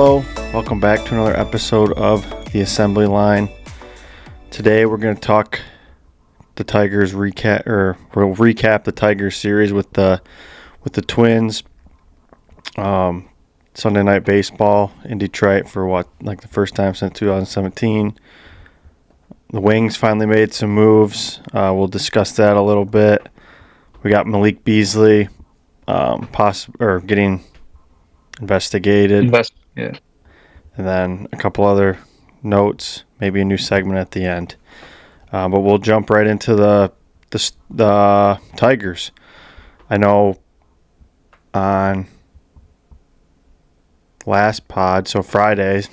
Hello, welcome back to another episode of The Assembly Line. Today we're going to talk the Tigers we'll recap the Tigers series with the Twins. Sunday Night Baseball in Detroit for the first time since 2017. The Wings finally made some moves. We'll discuss that a little bit. We got Malik Beasley getting investigated. Yeah. And then a couple other notes, maybe a new segment at the end. But we'll jump right into the Tigers. I know on last pod, so Fridays,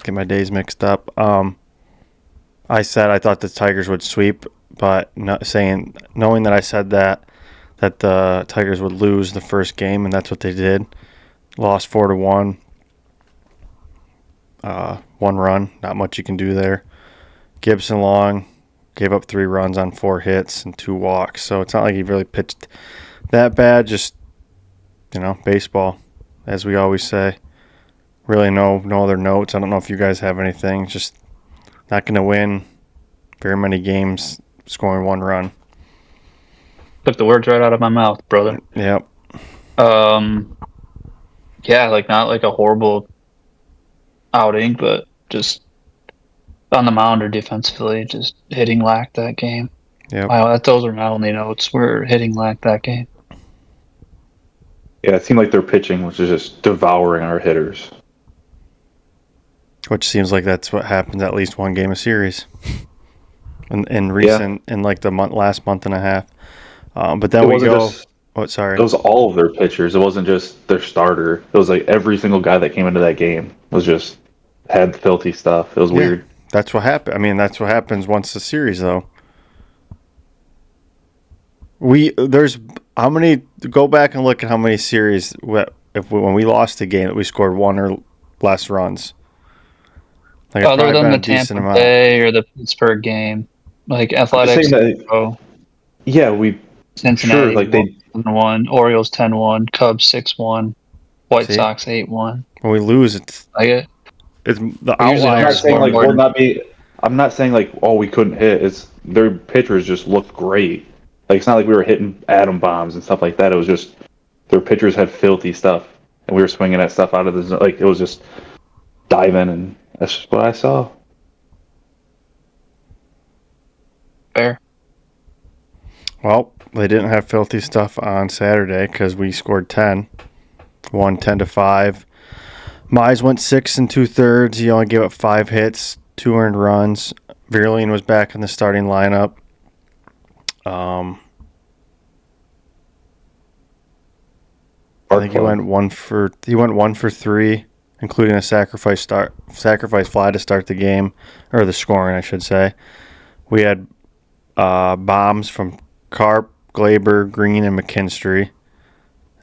get my days mixed up. I said I thought the Tigers would sweep, but knowing that I said that the Tigers would lose the first game, and that's what they did. Lost 4-1. 1 run, not much you can do there. Gibson Long gave up 3 runs on 4 hits and 2 walks, so it's not like he really pitched that bad. Just baseball, as we always say. Really, no other notes. I don't know if you guys have anything. Just not going to win very many games scoring 1 run. Took the words right out of my mouth, brother. Yep. Yeah, not like a horrible outing, but just on the mound or defensively, just hitting lacked that game. Yep. Wow, those are my only notes. We're hitting lacked that game. Yeah, it seemed like their pitching was just devouring our hitters. Which seems like that's what happens at least one game a series in the last month and a half. But then we go. Sorry. It was all of their pitchers. It wasn't just their starter. It was like every single guy that came into that game had filthy stuff. It was weird. That's what happened. I mean, that's what happens once the series, though. Go back and look at how many series when we lost a game that we scored 1 or less runs. Other than the Tampa Bay or the Pittsburgh game, Athletics. Cincinnati 10-1, Orioles 10-1, Cubs 6-1, White Sox 8-1. When we lose, it's the outliers. I'm not saying we couldn't hit. It's their pitchers just looked great. It's not like we were hitting atom bombs and stuff like that. It was just their pitchers had filthy stuff, and we were swinging that stuff out of the zone. It was just diving, and that's just what I saw. Fair. Well, they didn't have filthy stuff on Saturday because we scored 10. Won 10-5. Mize went 6 2/3. He only gave up 5 hits, 2 earned runs. Vierling was back in the starting lineup. I think he went 1 for 3, including a sacrifice fly to start the game, or the scoring, I should say. We had bombs from Karp, Glaber, Green, and McKinstry.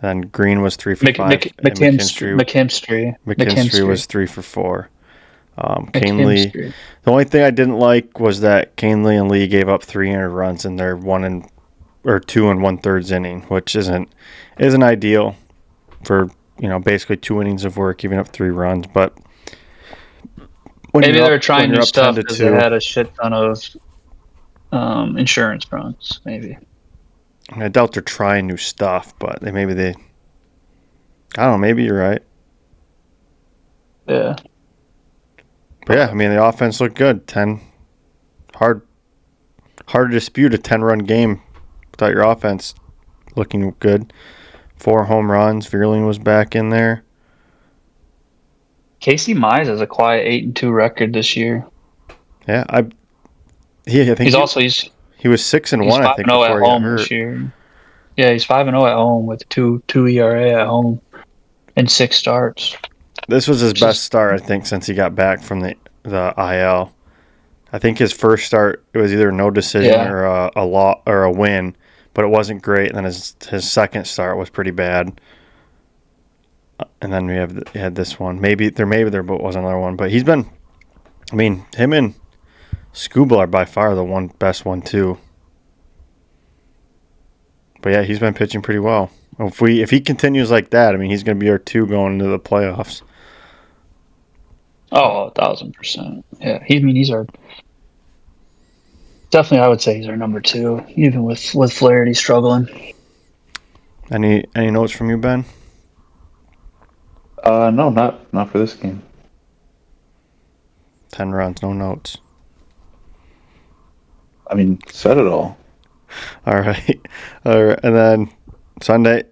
Then Green was 3 for 5. McKinstry was 3 for 4. Canely. The only thing I didn't like was that Canely and Lee gave up 300 runs in their 2 1/3 inning, which isn't ideal for basically 2 innings of work, giving up 3 runs. But maybe they were trying new stuff because they had a shit ton of insurance runs. Maybe. I doubt they're trying new stuff, but I don't know. Maybe you're right. Yeah. But yeah, I mean, the offense looked good. Hard to dispute a 10-run game without your offense looking good. 4 home runs. Vierling was back in there. Casey Mize has a quiet 8-2 record this year. Yeah, I think he was 6-1. I think before at home this year. Yeah, he's 5-0 at home with 2 ERA at home and 6 starts. This was his best start, I think, since he got back from the IL. I think his first start, it was either no decision or a win, but it wasn't great. And then his second start was pretty bad. And then we had this one. Maybe there was another one, but he's been. I mean, him and Skubal are by far the best one too. But yeah, he's been pitching pretty well. If he continues like that, I mean, he's going to be our 2 going into the playoffs. Oh, 1,000%. Yeah, he's our definitely. I would say he's our number 2, even with Flaherty struggling. Any notes from you, Ben? No, not for this game. 10 runs, no notes. I mean, said it all. All right. And then Sunday,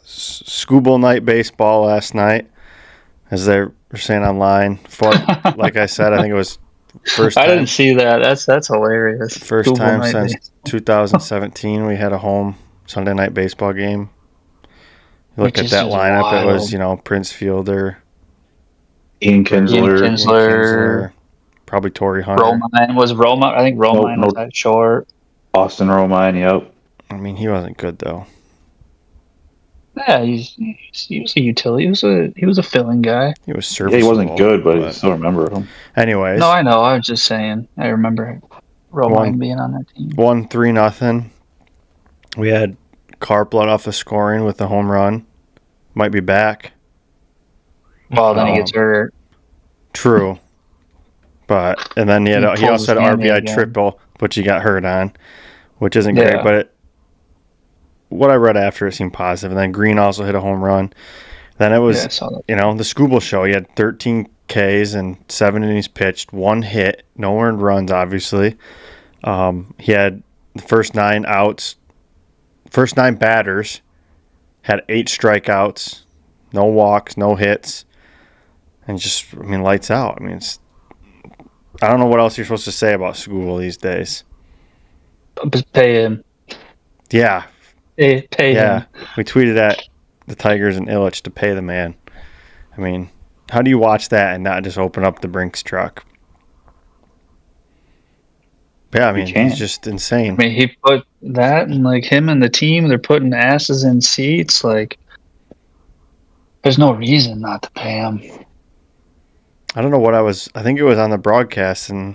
Scuba Night baseball last night, as they were saying online. Like I said, I think it was first time. I didn't see that. That's hilarious. First time since 2017 we had a home Sunday night baseball game. You look at that lineup, wild. It was, Prince Fielder, Ian Kinsler, probably Torrey Hunter. I think Romine was at short. Austin Romine, yep. I mean, he wasn't good though. Yeah, he was a utility. He was a filling guy. He was serviceable. Yeah, he wasn't good, but I still remember him. Anyways. No, I know. I was just saying. I remember Romine being on that team. 1-3-0. We had Carp let off the scoring with a home run. Might be back. Well, then he gets hurt. True. And then he also had RBI triple, which he got hurt on, which isn't great. But what I read after, it seemed positive. And then Green also hit a home run. Then it was, the Scooble show. He had 13 Ks and 7 innings pitched, 1 hit, no earned runs, obviously. He had the first 9 outs. First 9 batters had 8 strikeouts, no walks, no hits, and lights out. I mean, I don't know what else you're supposed to say about School these days. Just pay him. Yeah. Pay him. We tweeted at the Tigers and Illich to pay the man. I mean, how do you watch that and not just open up the Brinks truck? Yeah, I mean, it's just insane. I mean, he put that and him and the team, they're putting asses in seats. There's no reason not to pay him. I don't know I think it was on the broadcast, and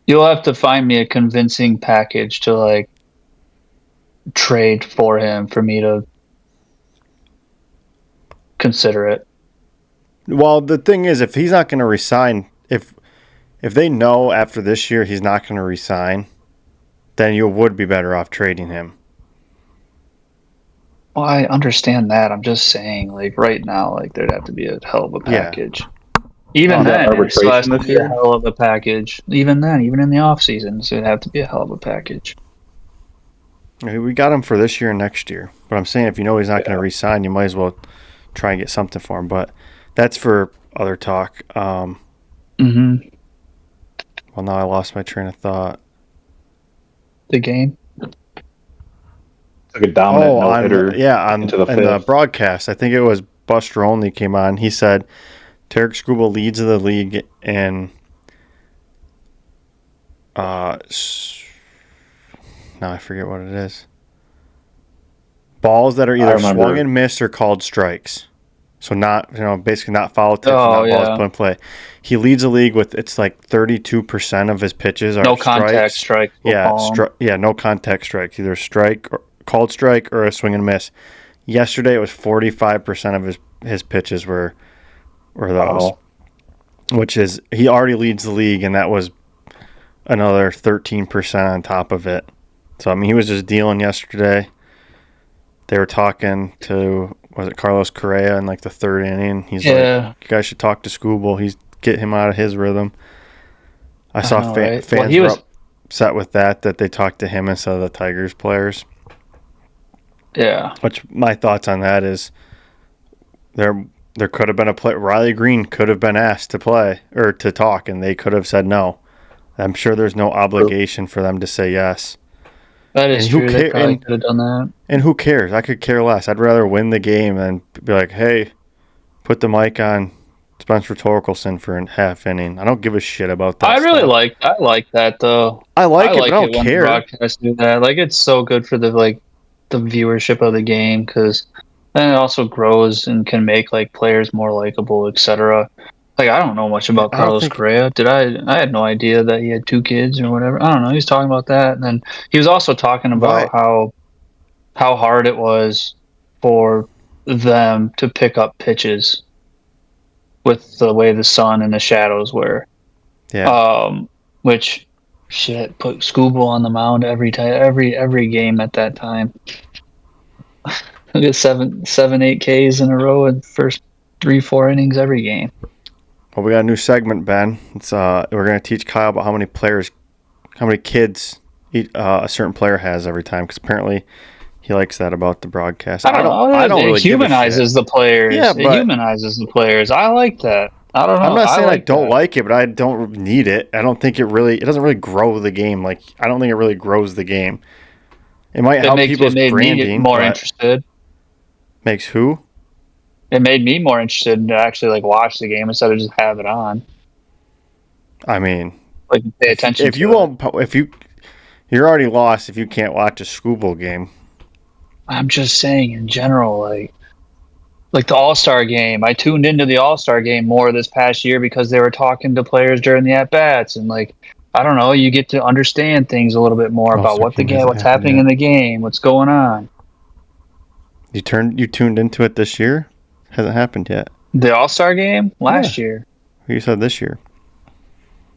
you'll have to find me a convincing package to trade for him for me to consider it. Well, the thing is, if he's not going to resign, if they know after this year he's not going to resign, then you would be better off trading him. Well, I understand that. I'm just saying, right now, there'd have to be a hell of a package. Yeah. Even then, it still has to be a hell of a package. Even then, even in the off season, it'd have to be a hell of a package. We got him for this year and next year. But I'm saying if you know he's not going to resign, you might as well try and get something for him. But that's for other talk. Well, now I lost my train of thought. The game? Like a dominant no-hitter. On the broadcast. I think it was Buster Only came on. He said Tarek Skubal leads the league in now I forget what it is. Balls that are either swung and missed or called strikes. So not, basically not foul tips, not balls put in play. He leads the league with 32% of his pitches are no contact strikes. No contact strikes, either strike or called strike or a swing and miss. Yesterday it was 45% of his pitches were those, which is he already leads the league, and that was another 13% on top of it. So I mean, he was just dealing yesterday. They were talking to, was it Carlos Correa in the 3rd inning? He's like, you guys should talk to Skubal. Get him out of his rhythm. I saw fans were upset with that they talked to him instead of the Tigers players. Yeah. Which my thoughts on that is there could have been a play. Riley Green could have been asked to play or to talk, and they could have said no. I'm sure there's no obligation for them to say yes. That is true. They probably could have done that. And who cares? I could care less. I'd rather win the game than be like, hey, put the mic on Spencer Torkelson for a half inning. I don't give a shit about that. I like that though. I like it, but I don't care. When broadcasts do that. It's so good for the viewership of the game, because then it also grows and can make players more likable, etc. I don't know much about Carlos Correa. I had no idea that he had 2 kids or whatever. I don't know. He was talking about that, and then he was also talking about how hard it was for them to pick up pitches with the way the sun and the shadows were. Yeah. Which shit put Scooble on the mound every game at that time. He'll get 8 Ks in a row in first 3-4 innings every game. Well, we got a new segment, Ben. It's we're gonna teach Kyle about how many kids a certain player has every time, because apparently he likes that about the broadcast. I don't really humanizes the players. Yeah, it humanizes the players. I like that. I don't know. I'm not saying I don't that. like it, but I don't need it. I don't think it doesn't really grow the game. Like, I don't think it really grows the game. It might help people's branding. More interested. Makes who? It made me more interested to actually like watch the game instead of just have it on. I mean, like pay attention. If you're already lost if you can't watch a Scooble game. I'm just saying in general, like the All-Star game. I tuned into the All-Star game more this past year because they were talking to players during the at-bats, and like, I don't know, you get to understand things a little bit more about what's happening in the game, what's going on. You tuned into it this year? Hasn't happened yet. The All-Star game? Last year. You said this year.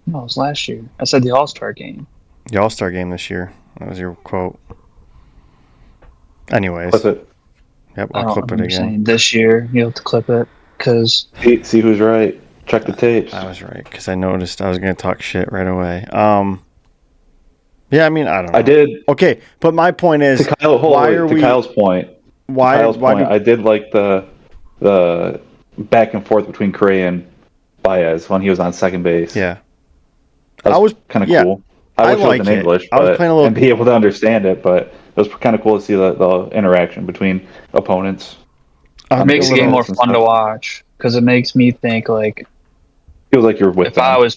No, it was last year. I said the All-Star game. The All-Star game this year. That was your quote. Anyways. Clip it. Yep, I'll clip it again. This year, you have to clip it, because... See who's right. Check the tapes. I was right, because I noticed I was going to talk shit right away. Yeah, I mean, I don't know. I did. Okay, but my point is... To Kyle's point, I did like the back and forth between Correa and Baez when he was on second base. Yeah. That was kind of cool. I wish it was in English and be able to understand it, but it was kind of cool to see the interaction between opponents. It makes the game more fun to watch, because it makes me think like... Feels like you're with them.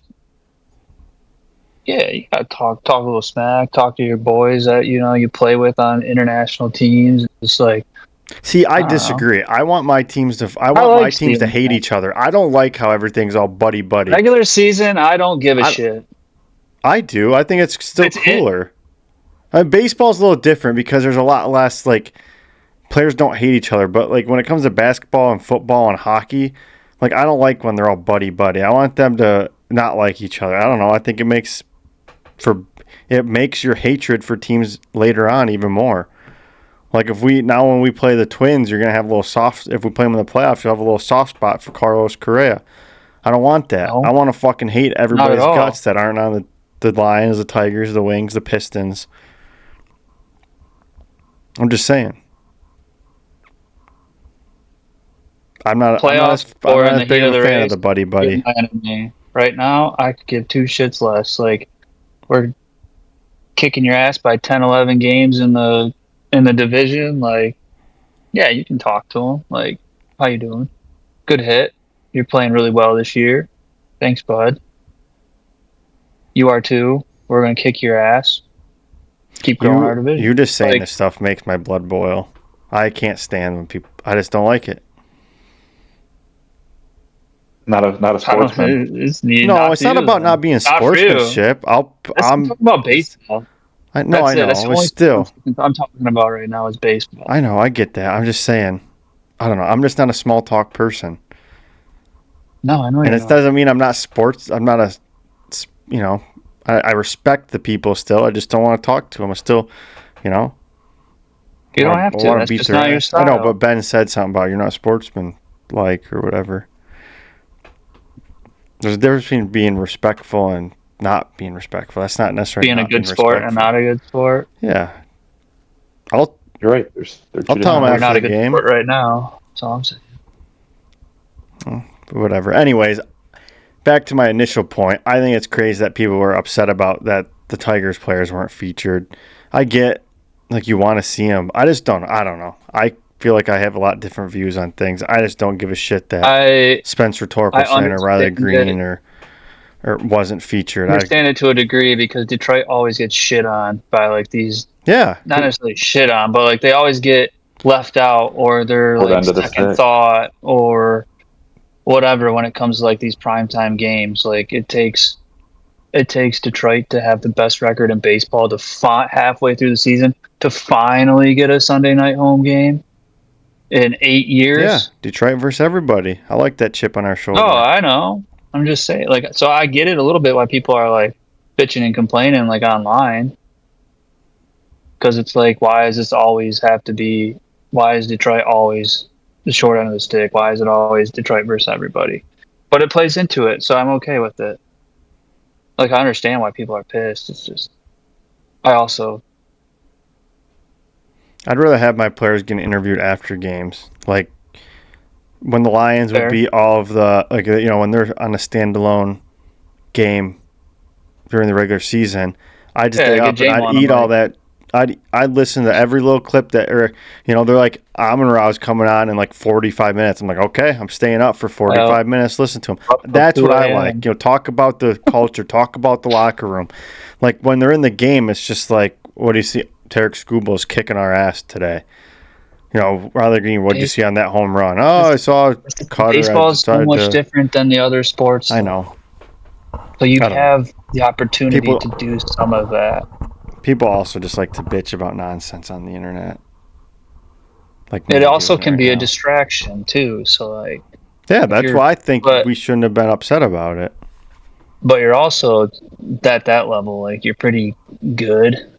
Yeah, you gotta talk a little smack, talk to your boys that you play with on international teams. It's like... See, I disagree. I want my teams to hate each other. I don't like how everything's all buddy-buddy. Regular season, I don't give a shit. I do. I think it's still cooler. Baseball's a little different because there's a lot less, like, players don't hate each other. But, like, when it comes to basketball and football and hockey, like, I don't like when they're all buddy-buddy. I want them to not like each other. I don't know. I think it makes your hatred for teams later on even more. Like, when we play the Twins, you're going to have a little soft... If we play them in the playoffs, you'll have a little soft spot for Carlos Correa. I don't want that. No. I want to fucking hate everybody's guts that aren't on the Lions, the Tigers, the Wings, the Pistons. I'm just saying. I'm not as big of a fan of the buddy-buddy. Right now, I could give two shits less. Like, we're kicking your ass by 10, 11 games in the division. Like, yeah, you can talk to them. Like, how you doing? Good hit. You're playing really well this year. Thanks, bud. You are too. We're going to kick your ass. Keep growing our division. You just saying this stuff makes my blood boil. I can't stand when people... I just don't like it. Not a sportsman. It's not about not being sportsmanship. I'm talking about baseball. I know. It's still... I'm talking about right now is baseball. I know. I get that. I'm just saying. I don't know. I'm just not a small talk person. No, I know. And it doesn't mean I'm not sports. I'm not a... I respect the people still. I just don't want to talk to them. I still, You don't have to. That's just not your style. I know, but Ben said something about you're not a sportsman, or whatever. There's a difference between being respectful and not being respectful. That's not necessarily being a good sport and not a good sport. Yeah. You're right. I'll tell them after not the a good game. Sport right now. That's all I'm saying. Whatever. Anyways, back to my initial point. I think it's crazy that people were upset about that the Tigers players weren't featured. I get, you want to see them. I just don't. I don't know. I feel like I have a lot different views on things. I just don't give a shit that Spencer Torkelson or Riley Green or wasn't featured. I understand it to a degree because Detroit always gets shit on by these. Yeah. Not necessarily shit on, but they always get left out or they're second thought or whatever when it comes to these primetime games. It takes Detroit to have the best record in baseball to halfway through the season to finally get a Sunday night home game. in 8 years. Yeah, Detroit versus everybody. I like that chip on our shoulder. Oh, I know. I'm just saying, like, so I get it a little bit why people are like bitching and complaining like online, because it's like, why does this always have to be? Why is Detroit always the short end of the stick? Why is it always Detroit versus everybody? But it plays into it, so I'm okay with it. Like, I understand why people are pissed. It's just, I also. I'd rather have my players getting interviewed after games, like when the Lions would beat all of the, like, you know, when they're on a standalone game during the regular season. I'd stay up and I'd eat all that. I'd listen to every little clip that, or, you know, they're like, Amon-Ra's coming on in like 45 minutes. I'm like, okay, I'm staying up for 45 minutes, listen to him. That's what I like. You know, talk about the culture, talk about the locker room. Like, when they're in the game, it's just like, what do you see? Tarek Skubal is kicking our ass today. You know, Riley Green, what did you see on that home run? Oh, I saw Cutter. Baseball is so much different than the other sports. I know. So you have the opportunity to do some of that. People also just like to bitch about nonsense on the internet. Like, it also can be a distraction too. So, like, yeah, that's why I think we shouldn't have been upset about it. But you're also at that level, like, you're pretty good.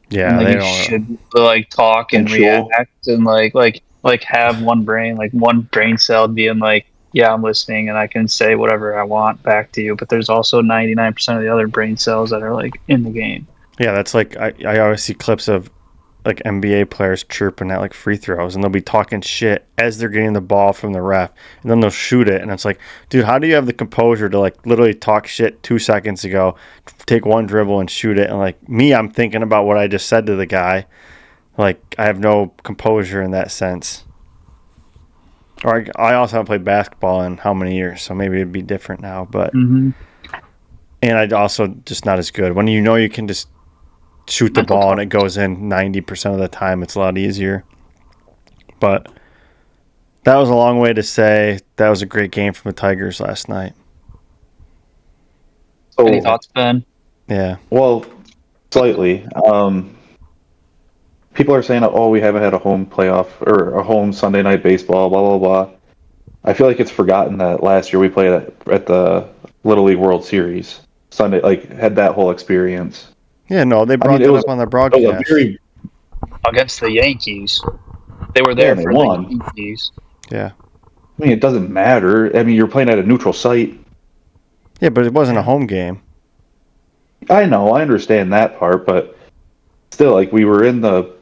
Yeah, and, like, you should like talk and react and like have one brain cell being like, yeah, I'm listening and I can say whatever I want back to you. But there's also 99% of the other brain cells that are like in the game. Yeah, that's like, I always see clips of like NBA players chirping at like free throws, and they'll be talking shit as they're getting the ball from the ref, and then they'll shoot it, and it's like, dude, how do you have the composure to like literally talk shit 2 seconds ago, take one dribble and shoot it? And like me, I'm thinking about what I just said to the guy. Like, I have no composure in that sense. Or I also haven't played basketball in how many years, so maybe it'd be different now. But and I'd also just not as good. When you know you can just shoot the ball and it goes in 90% of the time, it's a lot easier. But that was a long way to say that was a great game from the Tigers last night. Any thoughts, Ben? Yeah. Well, slightly. People are saying, oh, we haven't had a home playoff or a home Sunday night baseball, blah, blah, blah. I feel like it's forgotten that last year we played at the Little League World Series. Sunday, like, had that whole experience. Yeah, no, they brought it up on their broadcast. Against the Yankees. They were there for the Yankees. Yeah. I mean, it doesn't matter. I mean, you're playing at a neutral site. Yeah, but it wasn't a home game. I know, I understand that part, but still, like, we were in the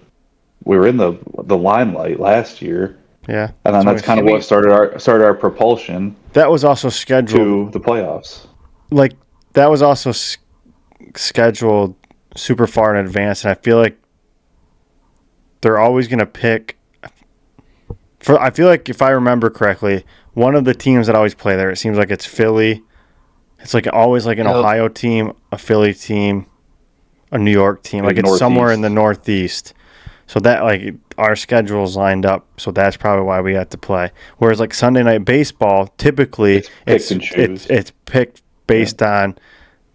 limelight last year. Yeah. And then that's kind of what started our propulsion. That was also scheduled to the playoffs. Like, that was also scheduled super far in advance, and I feel like they're always going to pick. I feel like, if I remember correctly, one of the teams that always play there, it seems like it's Philly. It's like always like an Ohio team, a Philly team, a New York team. Like, it's somewhere in the Northeast. So that, like, our schedule's lined up, so that's probably why we have to play. Whereas, like, Sunday night baseball, typically it's picked based on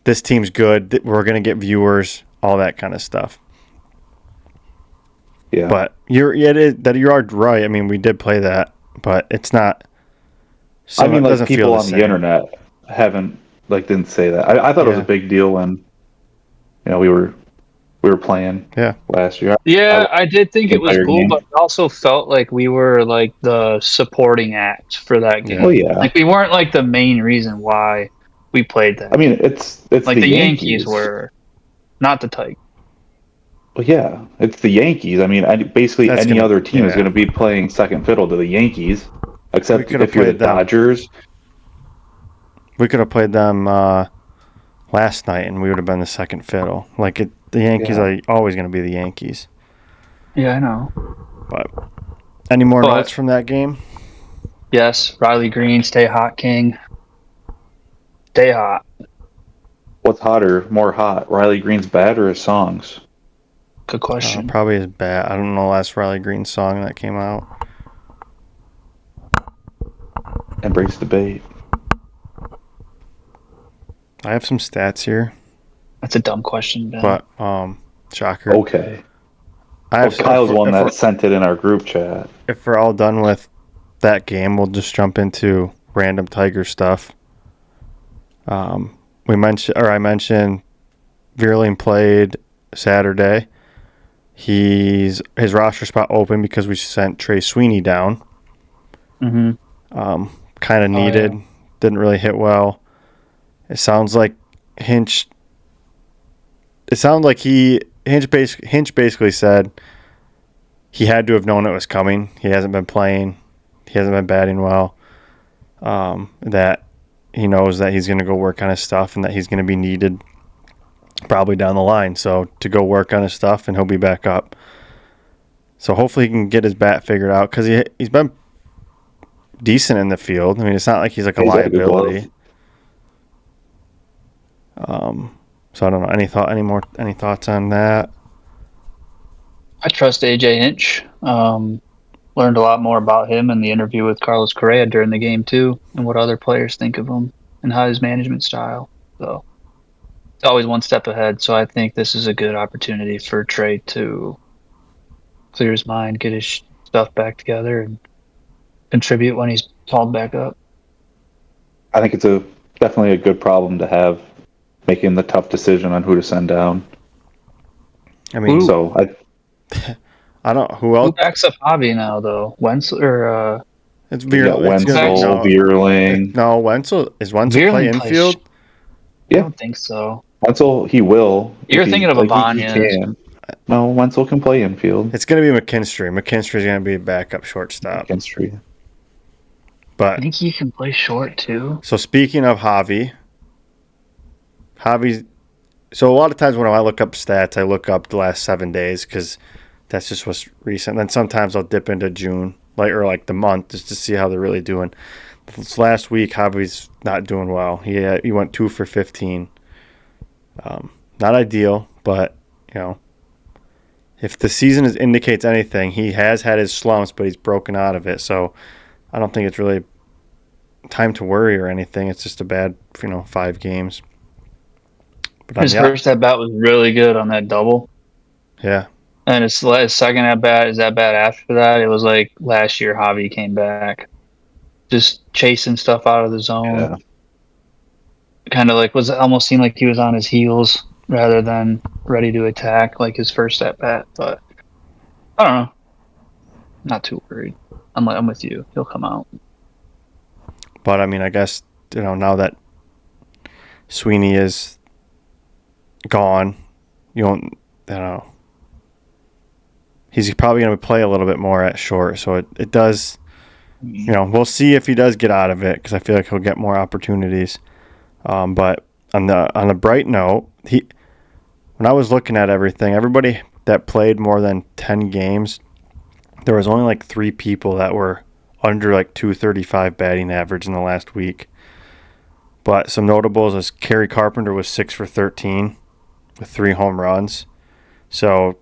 this team's good, we're going to get viewers, all that kind of stuff. Yeah. But you are right. I mean, we did play that, but it's not. I mean, like, people on the internet didn't say that. I thought it was a big deal when, you know, we were playing last year. Yeah, I did think it was cool, but I also felt like we were like the supporting act for that game. Oh yeah, like we weren't like the main reason why we played that. I mean, it's like the Yankees were, not the Tigers. Well, yeah, it's the Yankees. I mean, basically any other team is going to be playing second fiddle to the Yankees, except if you're the Dodgers. We could have played them last night, and we would have been the second fiddle. Like, the Yankees are always going to be the Yankees. Yeah, I know. But any more notes from that game? Yes, Riley Green, stay hot, King. Stay hot. What's more hot, Riley Green's bat or his songs? Good question. Probably his bat. I don't know the last Riley Green song that came out. Embrace debate. I have some stats here. That's a dumb question, Ben. But, shocker. Okay. Kyle's the one that sent it in our group chat. If we're all done with that game, we'll just jump into random Tiger stuff. I mentioned Vierling played Saturday. His roster spot open because we sent Trey Sweeney down. Mm-hmm. Kind of needed. Didn't really hit well. It sounds like Hinch. It sounds like Hinch basically said he had to have known it was coming. He hasn't been playing. He hasn't been batting well. That he knows that he's going to go work on his stuff and that he's going to be needed probably down the line. So to go work on his stuff and he'll be back up. So hopefully he can get his bat figured out because he's been decent in the field. I mean, it's not like he's like a liability. So I don't know. Any thoughts on that? I trust AJ Hinch. Learned a lot more about him in the interview with Carlos Correa during the game too, and what other players think of him and how his management style. So it's always one step ahead. So I think this is a good opportunity for Trey to clear his mind, get his stuff back together, and contribute when he's called back up. I think it's definitely a good problem to have, making the tough decision on who to send down. I mean, I don't. Who else? Who backs up Javi now, though? Wenzel or it's Vierling. Vierling. No, Wenzel play infield? I don't think so. Wenzel, he will. You're thinking of Abanya. No, Wenzel can play infield. It's going to be McKinstry. McKinstry's going to be a backup shortstop. McKinstry. But I think he can play short too. So speaking of Javi's. So a lot of times when I look up stats, I look up the last 7 days because that's just what's recent. Then sometimes I'll dip into June, or the month, just to see how they're really doing. This last week, Javi's not doing well. He went 2 for 15. Not ideal, but if the season indicates anything, he has had his slumps, but he's broken out of it. So I don't think it's really time to worry or anything. It's just a bad 5 games. But his first at bat was really good on that double. Yeah. And his second at bat is that bad after that. It was like last year Javi came back, just chasing stuff out of the zone. Yeah. Kind of almost seemed like he was on his heels rather than ready to attack like his first at bat. But I don't know. Not too worried. I'm with you. He'll come out. But I mean, I guess now that Sweeney is gone, I don't know. He's probably going to play a little bit more at short, so it does. We'll see if he does get out of it because I feel like he'll get more opportunities. But on the bright note, when I was looking at everybody that played more than 10 games, there was only 3 people that were under 235 batting average in the last week. But some notables is Kerry Carpenter was 6 for 13 with 3 home runs. So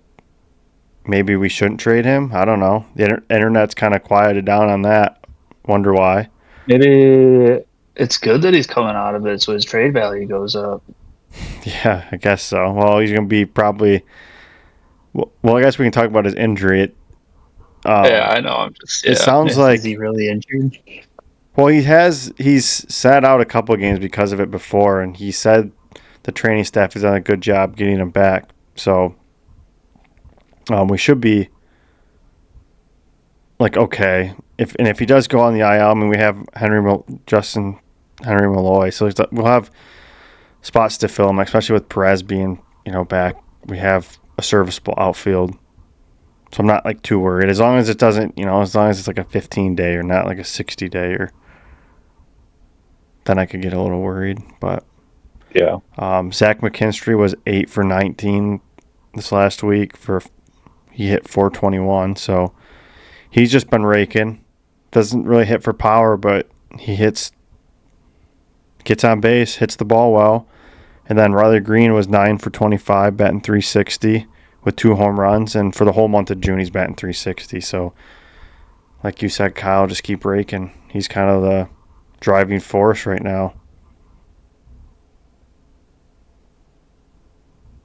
maybe we shouldn't trade him. I don't know. The internet's kind of quieted down on that. Wonder why. Maybe it's good that he's coming out of it so his trade value goes up. Yeah, I guess so. Well, he's going to be probably... Well, I guess we can talk about his injury. Yeah, I know. It sounds like... Is he really injured? Well, he's sat out a couple of games because of it before, and he said the training staff has done a good job getting him back. So we should be okay. If he does go on the IL, I mean, we have Henry Malloy, so we'll have spots to fill him, especially with Perez being back. We have a serviceable outfield, so I'm not too worried as long as it doesn't as long as it's a 15-day or not a 60-day or. Then I could get a little worried, but yeah. Zach McKinstry was 8 for 19 this last week. He hit 421, so he's just been raking. Doesn't really hit for power, but he gets on base, hits the ball well. And then Riley Green was 9 for 25, batting 360 with 2 home runs. And for the whole month of June, he's batting 360. So, like you said, Kyle, just keep raking. He's kind of the driving force right now.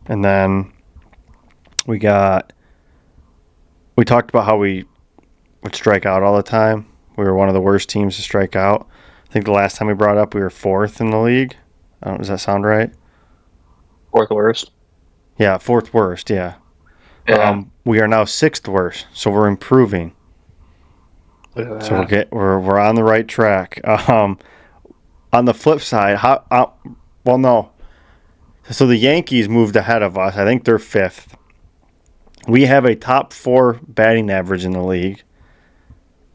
And then we got we talked about how we would strike out all the time. We were one of the worst teams to strike out. I think the last time we brought up, we were 4th in the league. Does that sound right? 4th worst. Yeah, 4th worst. Yeah. Yeah. We are now 6th worst, so we're improving. So we're on the right track. On the flip side, no. So the Yankees moved ahead of us. I think they're 5th. We have a top 4 batting average in the league.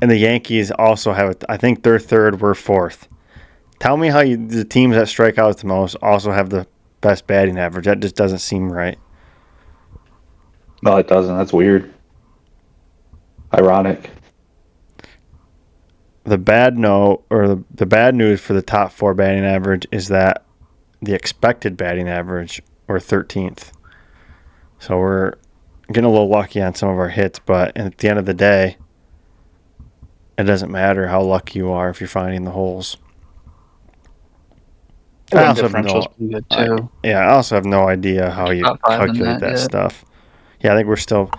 And the Yankees also have it. I think they're 3rd, we're 4th. Tell me how the teams that strike out the most also have the best batting average. That just doesn't seem right. No, it doesn't. That's weird. Ironic. The bad news for the top 4 batting average is that the expected batting average, we're 13th. So we're getting a little lucky on some of our hits, but at the end of the day, it doesn't matter how lucky you are if you're finding the holes. I also have no idea how you calculate that stuff. Yeah, I think we're still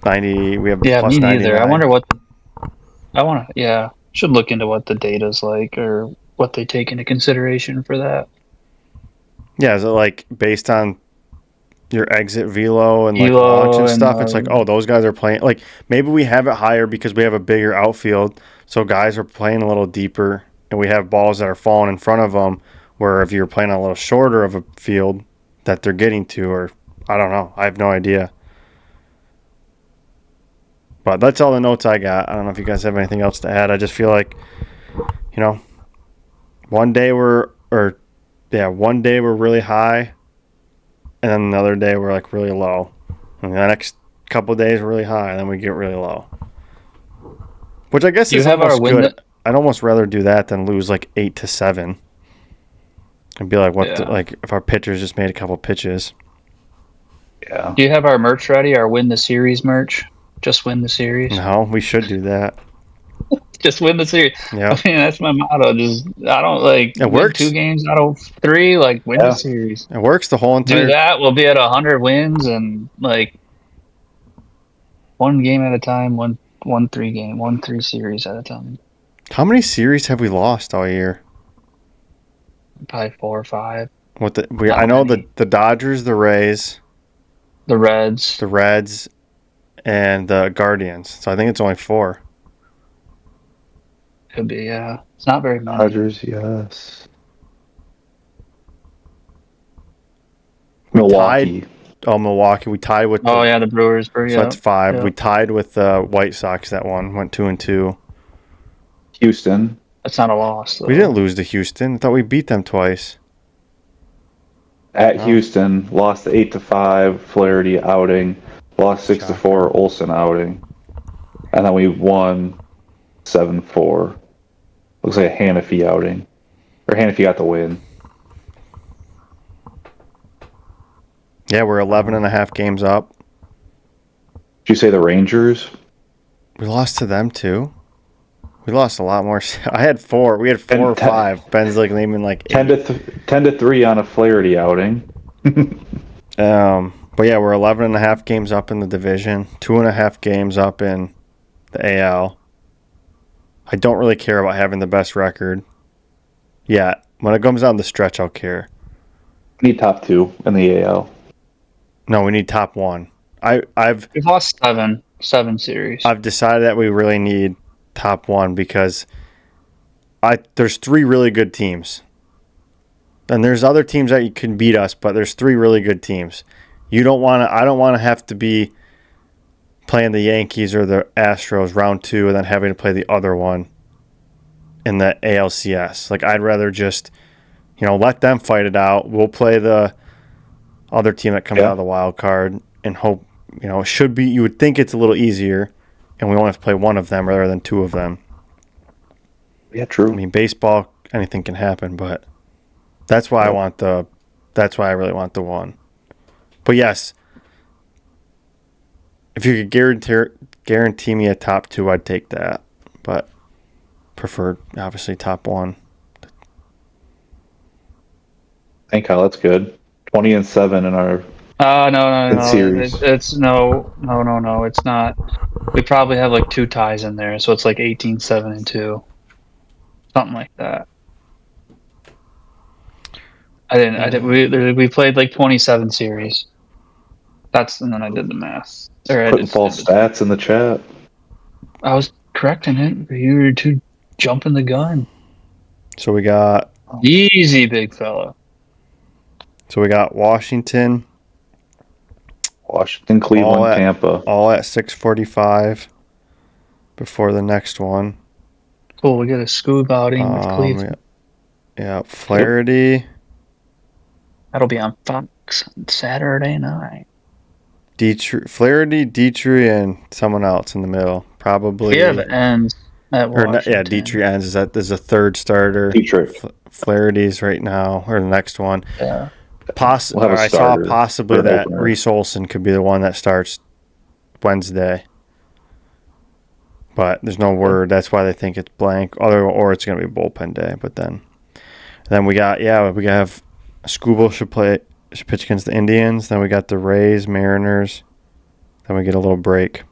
90. We have plus me 99. neither. Should look into what the data's like or what they take into consideration for that. Yeah, is it like based on your exit velo and like launch and stuff? It's like, oh, those guys are playing. Like maybe we have it higher because we have a bigger outfield, so guys are playing a little deeper, and we have balls that are falling in front of them. Where if you're playing a little shorter of a field, that they're getting to, or I don't know. I have no idea. But that's all the notes I got. I don't know if you guys have anything else to add. I just feel like, one day we're really high, and then another day we're like really low. And the next couple of days we're really high, and then we get really low. Which I guess is almost good. I'd almost rather do that than lose like 8-7. And be like, if our pitchers just made a couple pitches. Yeah. Do you have our merch ready? Our Win the Series merch? Just win the series? No, we should do that. Just win the series. Yeah. I mean, that's my motto. I don't it works. 2 games out of 3, win the series. It works the whole entire. Do that. We'll be at 100 wins and 1 game at a time, 3 series at a time. How many series have we lost all year? Probably 4 or 5. I know the Dodgers, the Rays, the Reds, and the Guardians. So I think it's only 4. Could be, yeah. It's not very many. Dodgers, yes. Milwaukee. Milwaukee. We tied with. The Brewers. So that's 5. Yeah. We tied with the White Sox that one. Went 2-2. Houston. That's not a loss, though. We didn't lose to Houston. I thought we beat them twice. At Houston, lost 8-5, Flaherty outing. Lost 6-4, Olsen outing. And then we won 7-4. Looks like a Hannafy outing. Or Hannafy got the win. Yeah, we're 11.5 games up. Did you say the Rangers? We lost to them, too. We lost a lot more. I had 4. We had 4 or 5. Ben's naming 8. 10-3 on a Flaherty outing. But yeah, we're 11.5 games up in the division. 2.5 games up in the AL. I don't really care about having the best record. Yeah, when it comes down the stretch, I'll care. We need top 2 in the AL. No, we need top 1. We've lost 7 series. I've decided that we really need top 1 because there's 3 really good teams. And there's other teams that you can beat us, but there's 3 really good teams. I don't want to have to be playing the Yankees or the Astros round 2 and then having to play the other one in the ALCS. I'd rather just, let them fight it out. We'll play the other team that comes out of the wild card and hope, it should be, you would think it's a little easier and we only have to play one of them rather than 2 of them. Yeah, true. I mean, baseball, anything can happen, but that's why that's why I really want the 1. But yes, if you could guarantee me a top 2, I'd take that. But prefer, obviously, top 1. Thank God, that's good. 20-7 in our No. series. It's no. It's not. We probably have like 2 ties in there, so it's like 18-7-2, something like that. I didn't. We played like 27 series. And then I did the math. Putting false stats in the chat. I was correcting it. You were too jumping the gun. So we got easy, big fella. So we got Washington, Cleveland, Tampa, all at 6:45 before the next one. Cool. We got a Scoob outing with Cleveland. Yeah, Flaherty. That'll be on Fox on Saturday night. Flaherty, Dietrich, and someone else in the middle. Probably. We have ends at Washington. Dietrich ends. There's a third starter. Dietrich. Flaherty's right now, or the next one. Yeah. I saw possibly that Reese Olson could be the one that starts Wednesday. But there's no word. That's why they think it's blank. Or it's going to be bullpen day. But then we have Skubal should pitch against the Indians. Then we got the Rays, Mariners. Then we get a little break.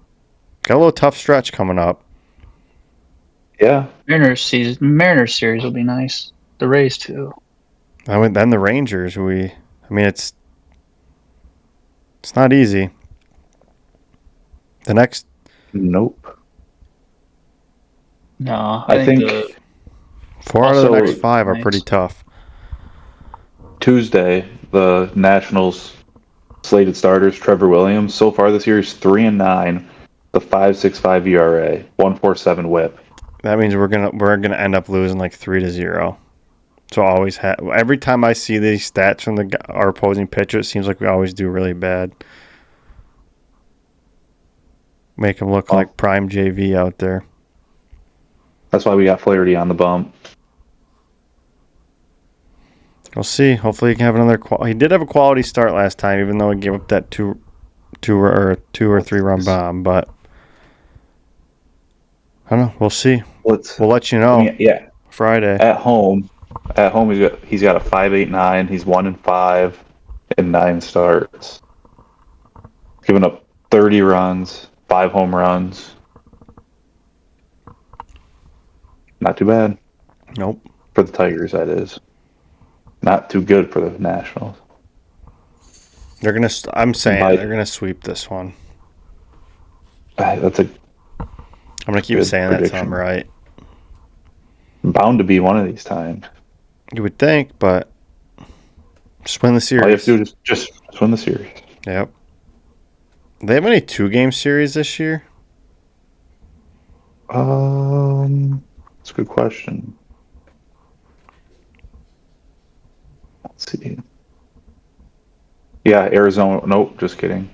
Got a little tough stretch coming up. Yeah. Mariners series will be nice. The Rays too. Then the Rangers. It's not easy. The next. Nope. No, I think 4 out of the next 5 are pretty tough. Tuesday, the Nationals slated starters, Trevor Williams. So far this year is 3-9, the 5.65 ERA, 1.47 WHIP. That means we're gonna end up losing like 3-0. So every time I see these stats from our opposing pitcher, it seems like we always do really bad. Make them look like prime JV out there. That's why we got Flaherty on the bump. We'll see. Hopefully he can have another. He did have a quality start last time, even though he gave up that two or 3 run bomb. But I don't know. We'll see. We'll let you know. Yeah. Friday at home. He's got a 5.89. He's 1-5 in 9 starts. Giving up 30 runs, 5 home runs. Not too bad. Nope. For the Tigers, that is. Not too good for the Nationals. They're gonna. I'm saying they're gonna sweep this one. I'm gonna keep saying prediction. That I'm right. Bound to be one of these times. You would think, but just win the series. All you have to do is just win the series. Yep. Do they have any 2-game series this year? That's a good question. Let's see. Yeah, Arizona. Nope, just kidding.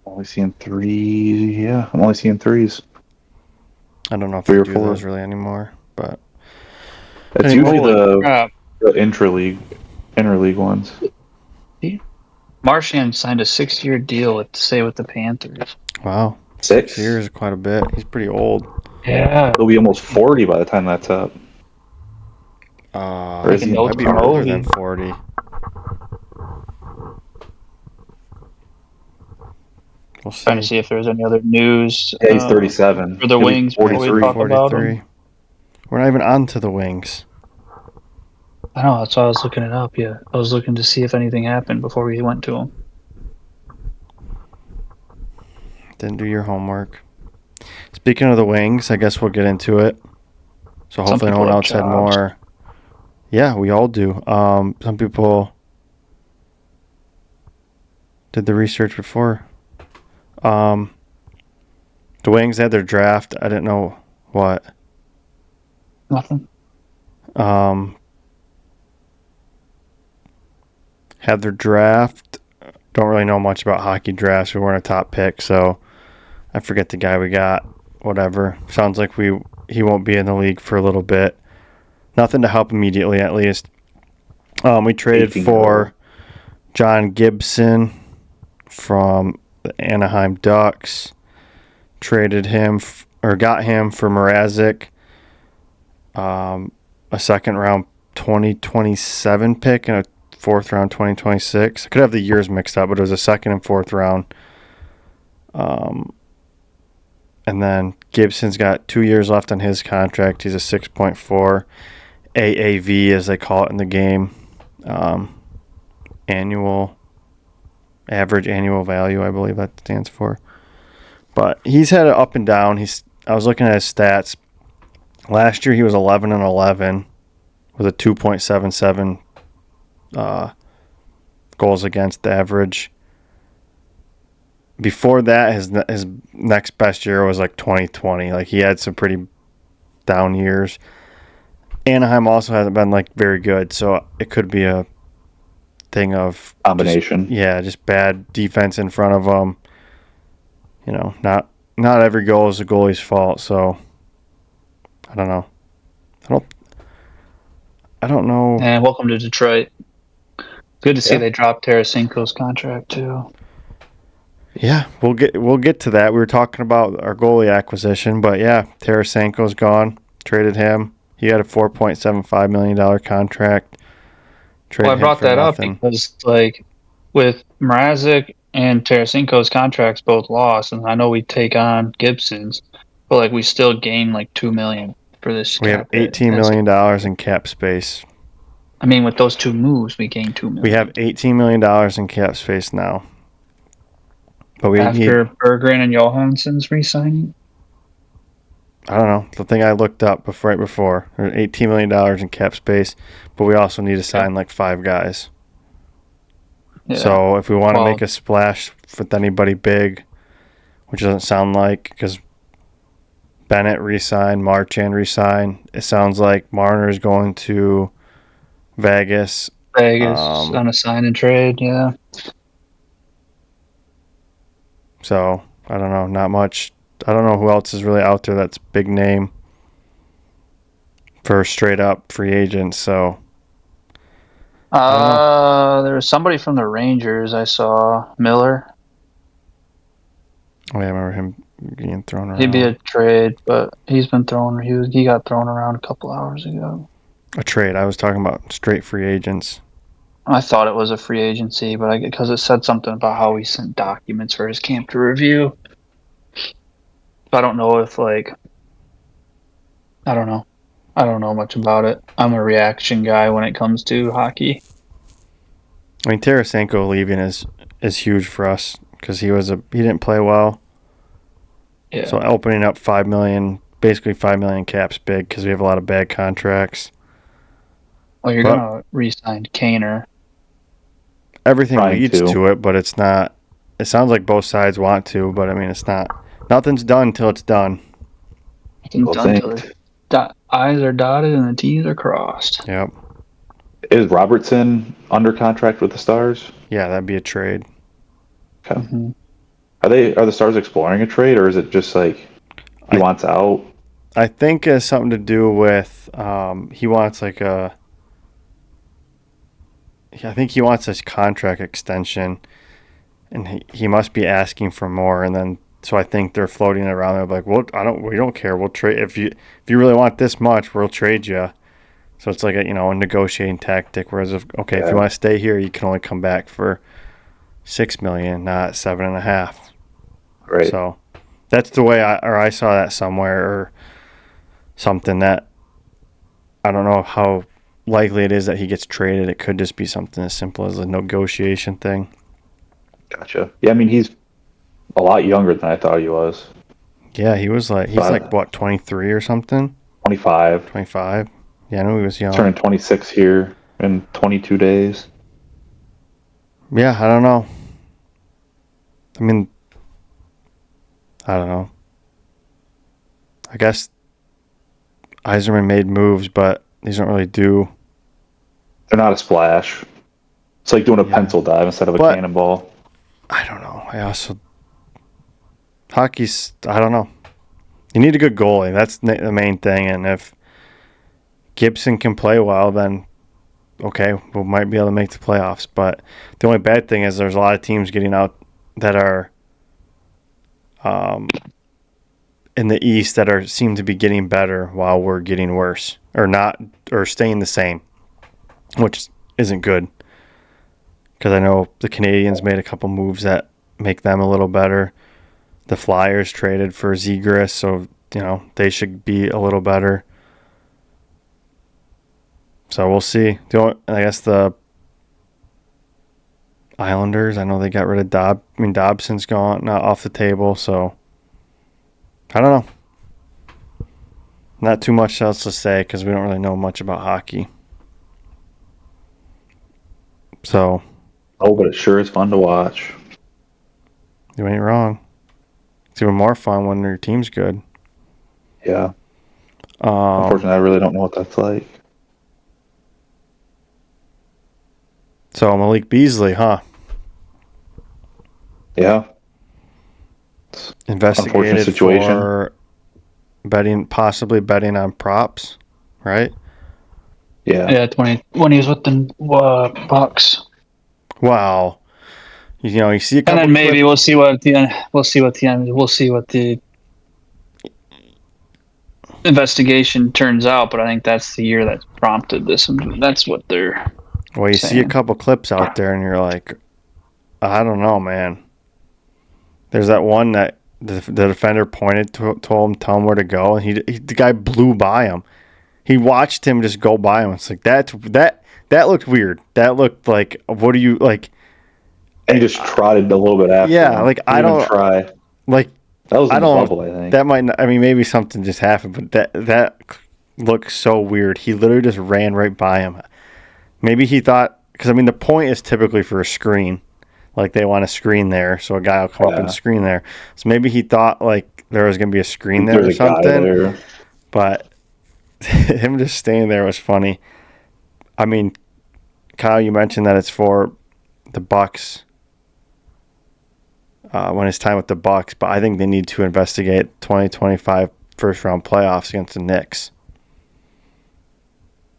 Only seeing 3. Yeah, I'm only seeing 3s. I don't know if they do those really anymore, but it's usually the interleague ones. Marchand signed a 6-year deal with the Panthers. Wow, 6 years is quite a bit. He's pretty old. Yeah, he'll be almost 40 by the time that's up. Or is he might be older than 40? We'll see. Trying to see if there's any other news. Yeah, he's 37. For the Wings, 43. We're not even on to the Wings. I know, that's why I was looking it up. Yeah, I was looking to see if anything happened before we went to them. Didn't do your homework. Speaking of the Wings, I guess we'll get into it. So hopefully no one else had more. Yeah, we all do. Some people did the research before. The Wings had their draft. I didn't know what. Nothing. Had their draft. Don't really know much about hockey drafts. We weren't a top pick, so I forget the guy we got. Whatever. Sounds like he won't be in the league for a little bit. Nothing to help immediately, at least. We traded for John Gibson from the Anaheim Ducks. Traded him got him for Mrazek, a second round 2027 pick and a fourth round 2026. I could have the years mixed up, but it was a second and fourth round. And then Gibson's got 2 years left on his contract. He's a 6.4 AAV, as they call it in the game, average annual value, I believe that stands for. But he's had it up and down. I was looking at his stats. Last year he was 11-11 with a 2.77 goals against average. Before that, his next best year was like 2020. Like, he had some pretty down years. Anaheim also hasn't been like very good, so it could be a thing of combination. Just bad defense in front of them. You know, not every goal is the goalie's fault. So I don't know. I don't know. And welcome to Detroit. Good to see they dropped Tarasenko's contract too. Yeah, we'll get to that. We were talking about our goalie acquisition, but yeah, Tarasenko's gone. Traded him. He had a $4.75 million contract. I brought that up because, like, with Mrazek and Tarasenko's contracts both lost, and I know we take on Gibson's, but like we still gain like $2 million for this. We have $18 million in cap space. I mean, with those two moves, we gain $2 million. We have $18 million in cap space now. But after Berggren and Johansson's re-signing? I don't know. The thing I looked up right before. There's $18 million in cap space, but we also need to sign like 5 guys. Yeah. So if we want to make a splash with anybody big, which doesn't sound like, because Bennett re-signed, Marchand re-signed. It sounds like Marner's going to Vegas. On a sign and trade, yeah. So, I don't know. Not much. I don't know who else is really out there that's big name for straight up free agents. So, there was somebody from the Rangers I saw, Miller. Oh, yeah, I remember him getting thrown around. He'd be a trade, but he got thrown around a couple hours ago. A trade? I was talking about straight free agents. I thought it was a free agency, but because it said something about how he sent documents for his camp to review. I don't know if, like, I don't know. I don't know much about it. I'm a reaction guy when it comes to hockey. I mean, Tarasenko leaving is huge for us because he didn't play well. Yeah. So opening up $5 million, basically $5 million cap's big because we have a lot of bad contracts. Well, you're gonna re-sign Kaner. Everything leads to it, but it's not. It sounds like both sides want to, but I mean, it's not. Nothing's done until it's done. Nothing's done until the I's are dotted and the T's are crossed. Yep. Is Robertson under contract with the Stars? Yeah, that'd be a trade. Okay. Mm-hmm. Are the Stars exploring a trade, or is it just like he wants out? I think it has something to do with he wants I think he wants this contract extension, and he must be asking for more. And then so I think they're floating around. They're like, "Well, we don't care. We'll trade if you really want this much, we'll trade you." So it's like a negotiating tactic. Whereas if you want to stay here, you can only come back for $6 million, not $7.5 million. Right. So that's the way I saw that somewhere or something that I don't know how likely it is that he gets traded. It could just be something as simple as a negotiation thing. Gotcha. Yeah, I mean, he's a lot younger than I thought he was. Yeah, he's like what, 23 or something? 25. 25. Yeah, I knew he was young. Turning 26 here in 22 days. Yeah, I don't know. I mean, I don't know. I guess Yzerman made moves, but these don't really do. They're not a splash. It's like doing a pencil dive instead of a cannonball. I don't know. Hockey's, I don't know. You need a good goalie. That's the main thing. And if Gibson can play well, then okay, we might be able to make the playoffs. But the only bad thing is there's a lot of teams getting out that are in the East that seem to be getting better while we're getting worse or staying the same, which isn't good. Because I know the Canadians made a couple moves that make them a little better. The Flyers traded for Zegras, so they should be a little better. So we'll see. I guess the Islanders, I know they got rid of Dobson's gone, not off the table, so I don't know. Not too much else to say because we don't really know much about hockey. So. Oh, but it sure is fun to watch. You ain't wrong. It's even more fun when your team's good. Yeah. Unfortunately, I really don't know what that's like. So Malik Beasley, huh? Yeah. Investigated for possibly betting on props, right? Yeah. Yeah, when he was with the Bucks. Wow. You see a couple. And then maybe we'll see what the investigation turns out. But I think that's the year that prompted this, and that's what they're. Well, you see a couple clips out there, and you're like, I don't know, man. There's that one that the defender pointed to, tell him where to go, and the guy blew by him. He watched him just go by him. It's like that looked weird. That looked like, what do you like? And he just trotted a little bit after. Yeah, like I don't try. Like that was in the bubble, I think. That might not, I mean, maybe something just happened, but that looked so weird. He literally just ran right by him. Maybe he thought, because I mean, the point is typically for a screen. Like they want a screen there, so a guy will come up and screen there. So maybe he thought like there was going to be a screen there or something. There. But him just staying there was funny. I mean, Kyle, you mentioned that it's for the Bucks when it's time with the Bucks, but I think they need to investigate 2025 first round playoffs against the Knicks.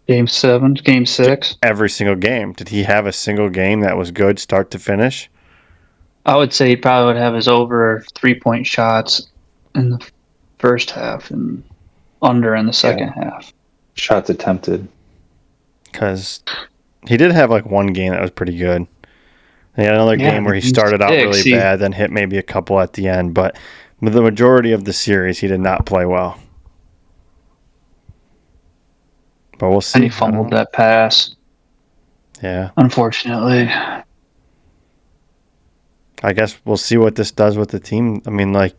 Game 7, Game 6. Every single game. Did he have a single game that was good start to finish? I would say he probably would have his over 3-point shots in the first half and under in the second half. Shots attempted. Because he did have like one game that was pretty good. He had another game where he started out really bad, then hit maybe a couple at the end. But the majority of the series, he did not play well. But we'll see. And he fumbled that pass. Yeah. Unfortunately. I guess we'll see what this does with the team. I mean, like,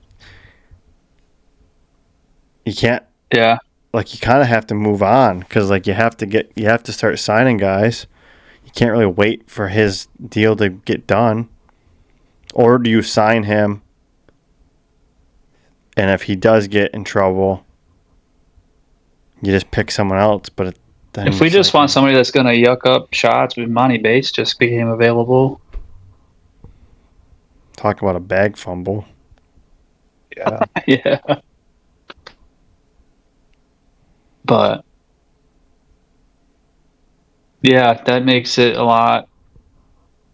you can't. Yeah. Like, you kind of have to move on because, like, you have to start signing guys. You can't really wait for his deal to get done. Or do you sign him? And if he does get in trouble, you just pick someone else. But then if we just want somebody that's going to yuck up shots, Monty Bates just became available. Talk about a bag fumble. Yeah. Yeah. But yeah, that makes it a lot.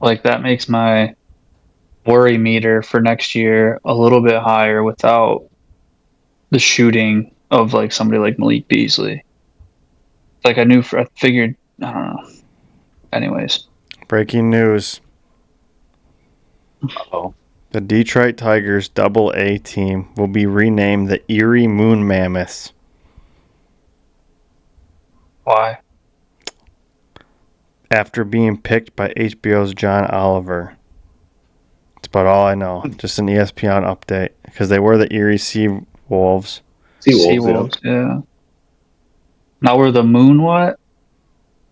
Like that makes my worry meter for next year a little bit higher without the shooting of like somebody like Malik Beasley. Like I figured, I don't know. Anyways. Breaking news. Uh-oh. The Detroit Tigers Double-A team will be renamed the Erie Moon Mammoths. Why? After being picked by HBO's John Oliver. That's about all I know. Just an ESPN update. Because they were the Erie Sea Wolves. Sea Wolves, yeah. Now we're the Moon what?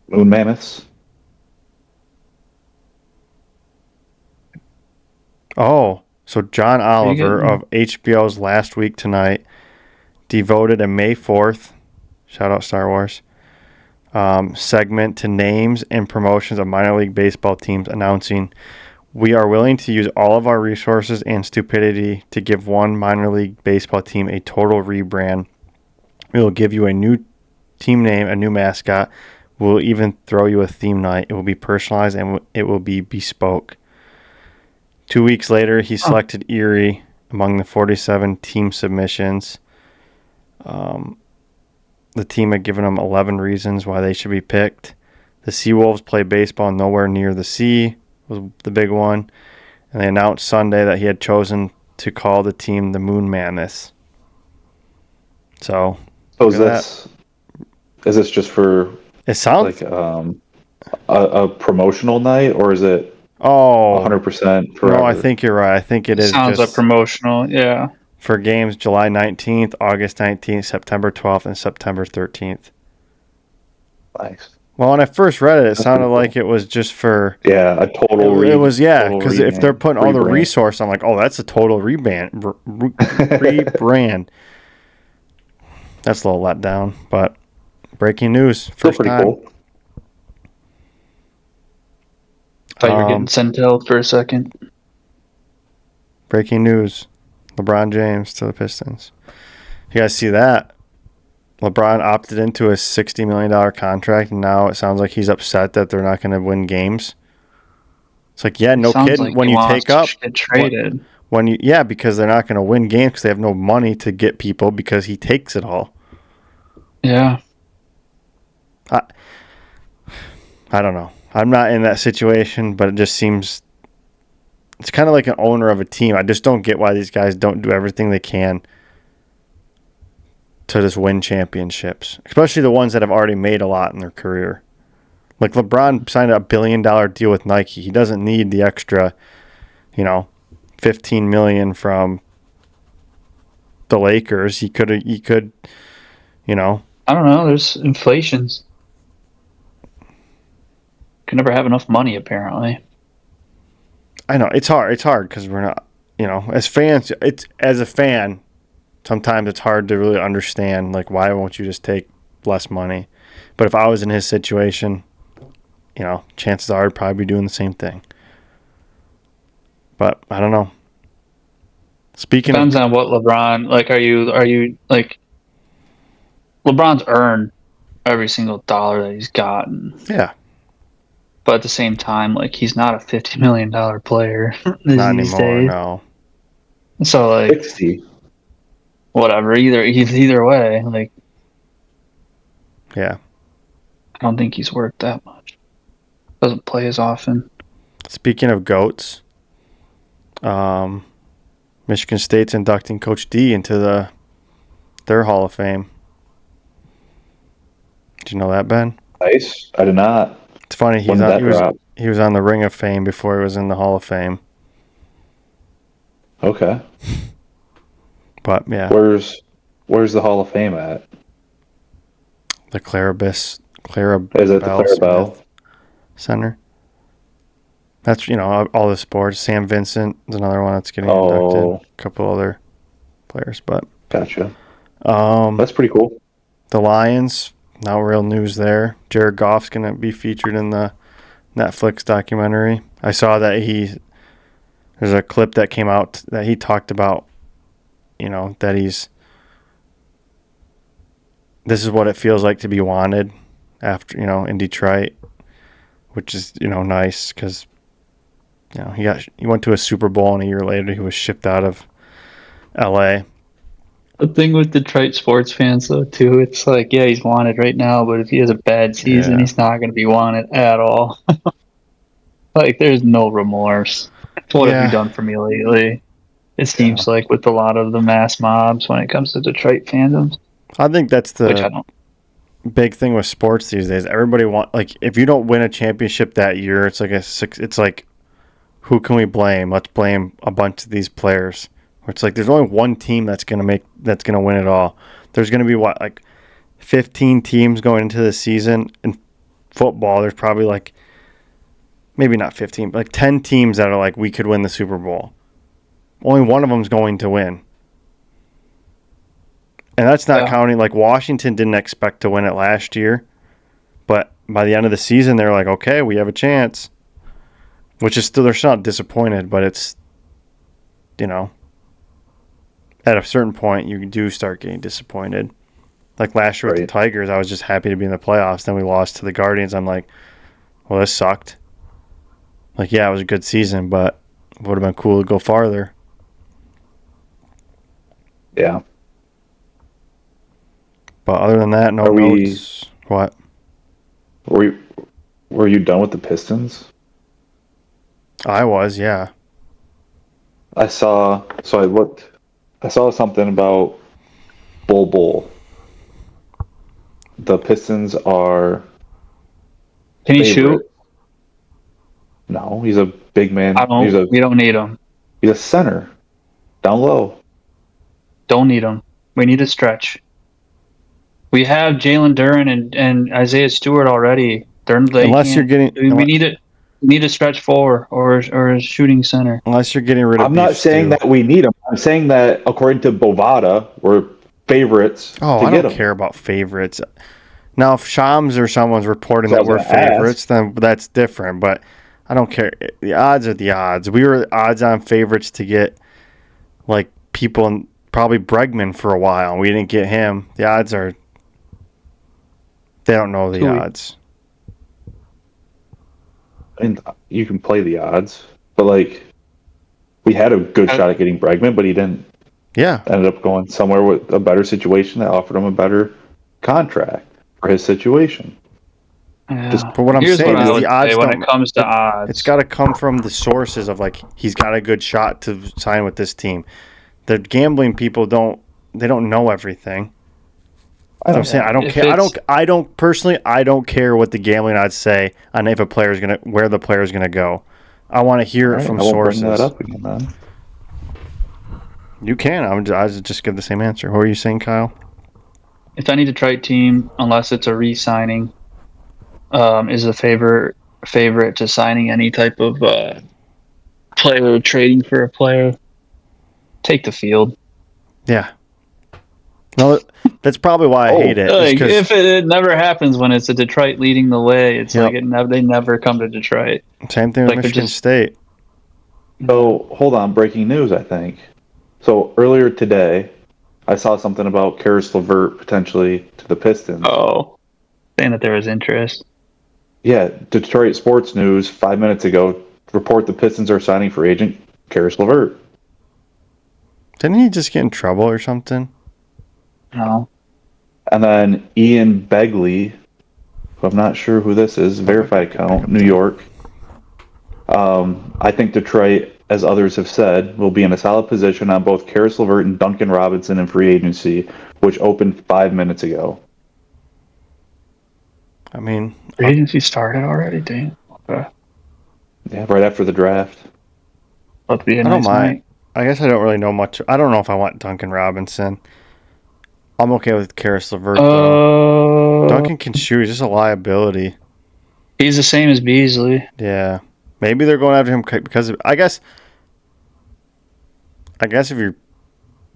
Moon Mammoths. Oh, so John Oliver of HBO's Last Week Tonight devoted a May 4th, shout out Star Wars, segment to names and promotions of minor league baseball teams, announcing, "We are willing to use all of our resources and stupidity to give one minor league baseball team a total rebrand. We will give you a new team name, a new mascot. We'll even throw you a theme night. It will be personalized and it will be bespoke." 2 weeks later, he selected Erie among the 47 team submissions. The team had given them 11 reasons why they should be picked. The Seawolves play baseball nowhere near the sea was the big one. And they announced Sunday that he had chosen to call the team the Moon Mammoths. So is this just for it sounds like a promotional night, or is it 100% forever? No, I think you're right. I think it is sounds just like promotional, yeah. For games July 19th, August 19th, September 12th, and September 13th. Nice. Well, when I first read it, it sounded like it was just for a total. It was because if they're putting all the resource, I'm like, oh, that's a total rebrand. That's a little let down, but breaking news. First time. Cool. Thought you were getting sent out for a second. Breaking news. LeBron James to the Pistons. You guys see that? LeBron opted into a $60 million contract, and now it sounds like he's upset that they're not going to win games. It's like, yeah, no kidding. Like when you take up, get traded. Because they're not going to win games because they have no money to get people because he takes it all. Yeah. I don't know. I'm not in that situation, but it just seems it's kind of like an owner of a team. I just don't get why these guys don't do everything they can to just win championships, especially the ones that have already made a lot in their career. Like LeBron signed a $1 billion deal with Nike. He doesn't need the extra, $15 million from the Lakers. He could. I don't know. There's inflations. Can never have enough money, apparently. I know it's hard. It's hard because we're not, as fans. As a fan, sometimes it's hard to really understand. Like, why won't you just take less money? But if I was in his situation, chances are I'd probably be doing the same thing. But I don't know. Depends on what LeBron like. Are you like LeBron's earned every single dollar that he's gotten? Yeah. But at the same time, like he's not a $50 million player not these anymore. days. No. So like 60. Whatever. Either way, like. Yeah. I don't think he's worth that much. Doesn't play as often. Speaking of GOATs, Michigan State's inducting Coach D into their Hall of Fame. Did you know that, Ben? Nice. I did not. It's funny. He was on the Ring of Fame before he was in the Hall of Fame. Okay. But yeah. Where's the Hall of Fame at? The Clarabelle Is it the Clarabelle Center? That's all the sports. Sam Vincent is another one that's getting inducted. A couple other players, but gotcha. That's pretty cool. The Lions, no real news there. Jared Goff's gonna be featured in the Netflix documentary. I saw that there's a clip that came out that he talked about, that this is what it feels like to be wanted after, in Detroit, which is, nice because, he went to a Super Bowl and a year later he was shipped out of LA. The thing with Detroit sports fans, though, too, it's like, yeah, he's wanted right now, but if he has a bad season, he's not going to be wanted at all. Like, there's no remorse. What have you done for me lately? It seems like with a lot of the mass mobs when it comes to Detroit fandoms. I think that's the big thing with sports these days. Everybody if you don't win a championship that year, it's like, who can we blame? Let's blame a bunch of these players. It's like there's only one team that's gonna win it all. There's gonna be 15 teams going into the season in football. There's probably maybe not 15, but 10 teams that are we could win the Super Bowl. Only one of them's going to win. And that's not counting, Washington didn't expect to win it last year. But by the end of the season, they're like, okay, we have a chance. Which is still, they're still not disappointed, but it's, at a certain point, you do start getting disappointed. Like last year with the Tigers, I was just happy to be in the playoffs. Then we lost to the Guardians. I'm like, well, this sucked. It was a good season, but it would have been cool to go farther. Yeah. But other than that, no notes. What? Were you done with the Pistons? I was, yeah. I saw something about Bull. The Pistons are Can he favorite. shoot? No, he's a big man. We don't need him. He's a center. Down low. Don't need him. We need a stretch. We have Jalen Duren and Isaiah Stewart already. Unless you're getting, We need a stretch four or a shooting center. unless you're getting rid of I'm not saying that we need him. I'm saying that according to Bovada, we're favorites to I get don't him. care about favorites. Now, if Shams or someone's reporting that we're favorites, then that's different. But I don't care. The odds are the odds. We were odds-on favorites to get like people, probably Bregman for a while. We didn't get him. The odds are. They don't know the odds. And you can play the odds, but like we had a good shot at getting Bregman, but he didn't. Yeah, ended up going somewhere with a better situation that offered him a better contract for his situation. Yeah. But what I'm saying is the odds when it comes to odds, it's got to come from the sources of like he's got a good shot to sign with this team. The gambling people don't know everything. I'm saying I don't care. I don't personally. I don't care what the gambling odds say on if a player's where the player's gonna go. I want to hear it from sources. Bring that up again, man. You can. I just give the same answer. What are you saying, Kyle? If any Detroit team, unless it's a re-signing, is a favorite to signing any type of player or trading for a player, take the field. Yeah. No, that's probably why I hate it. Like, if it never happens when it's a Detroit leading the way, it's like they never come to Detroit. Same thing with Michigan State. So, hold on. Breaking news, I think. So, earlier today, I saw something about Karis LeVert potentially to the Pistons. Oh, saying that there was interest. Yeah, Detroit Sports News 5 minutes ago report the Pistons are signing free agent Karis LeVert. Didn't he just get in trouble or something? No. And then Ian Begley, who I'm not sure who this is, verified account, New York. I think Detroit, as others have said, will be in a solid position on both Karis LeVert and Duncan Robinson in free agency, which opened 5 minutes ago. I mean, free agency started already, damn. Okay. Yeah, right after the draft. That'd be a nice night. I guess I don't really know much. I don't know if I want Duncan Robinson. I'm okay with Karis LeVert, though. Duncan can shoot. He's just a liability. He's the same as Beasley. Yeah. Maybe they're going after him because I guess if you're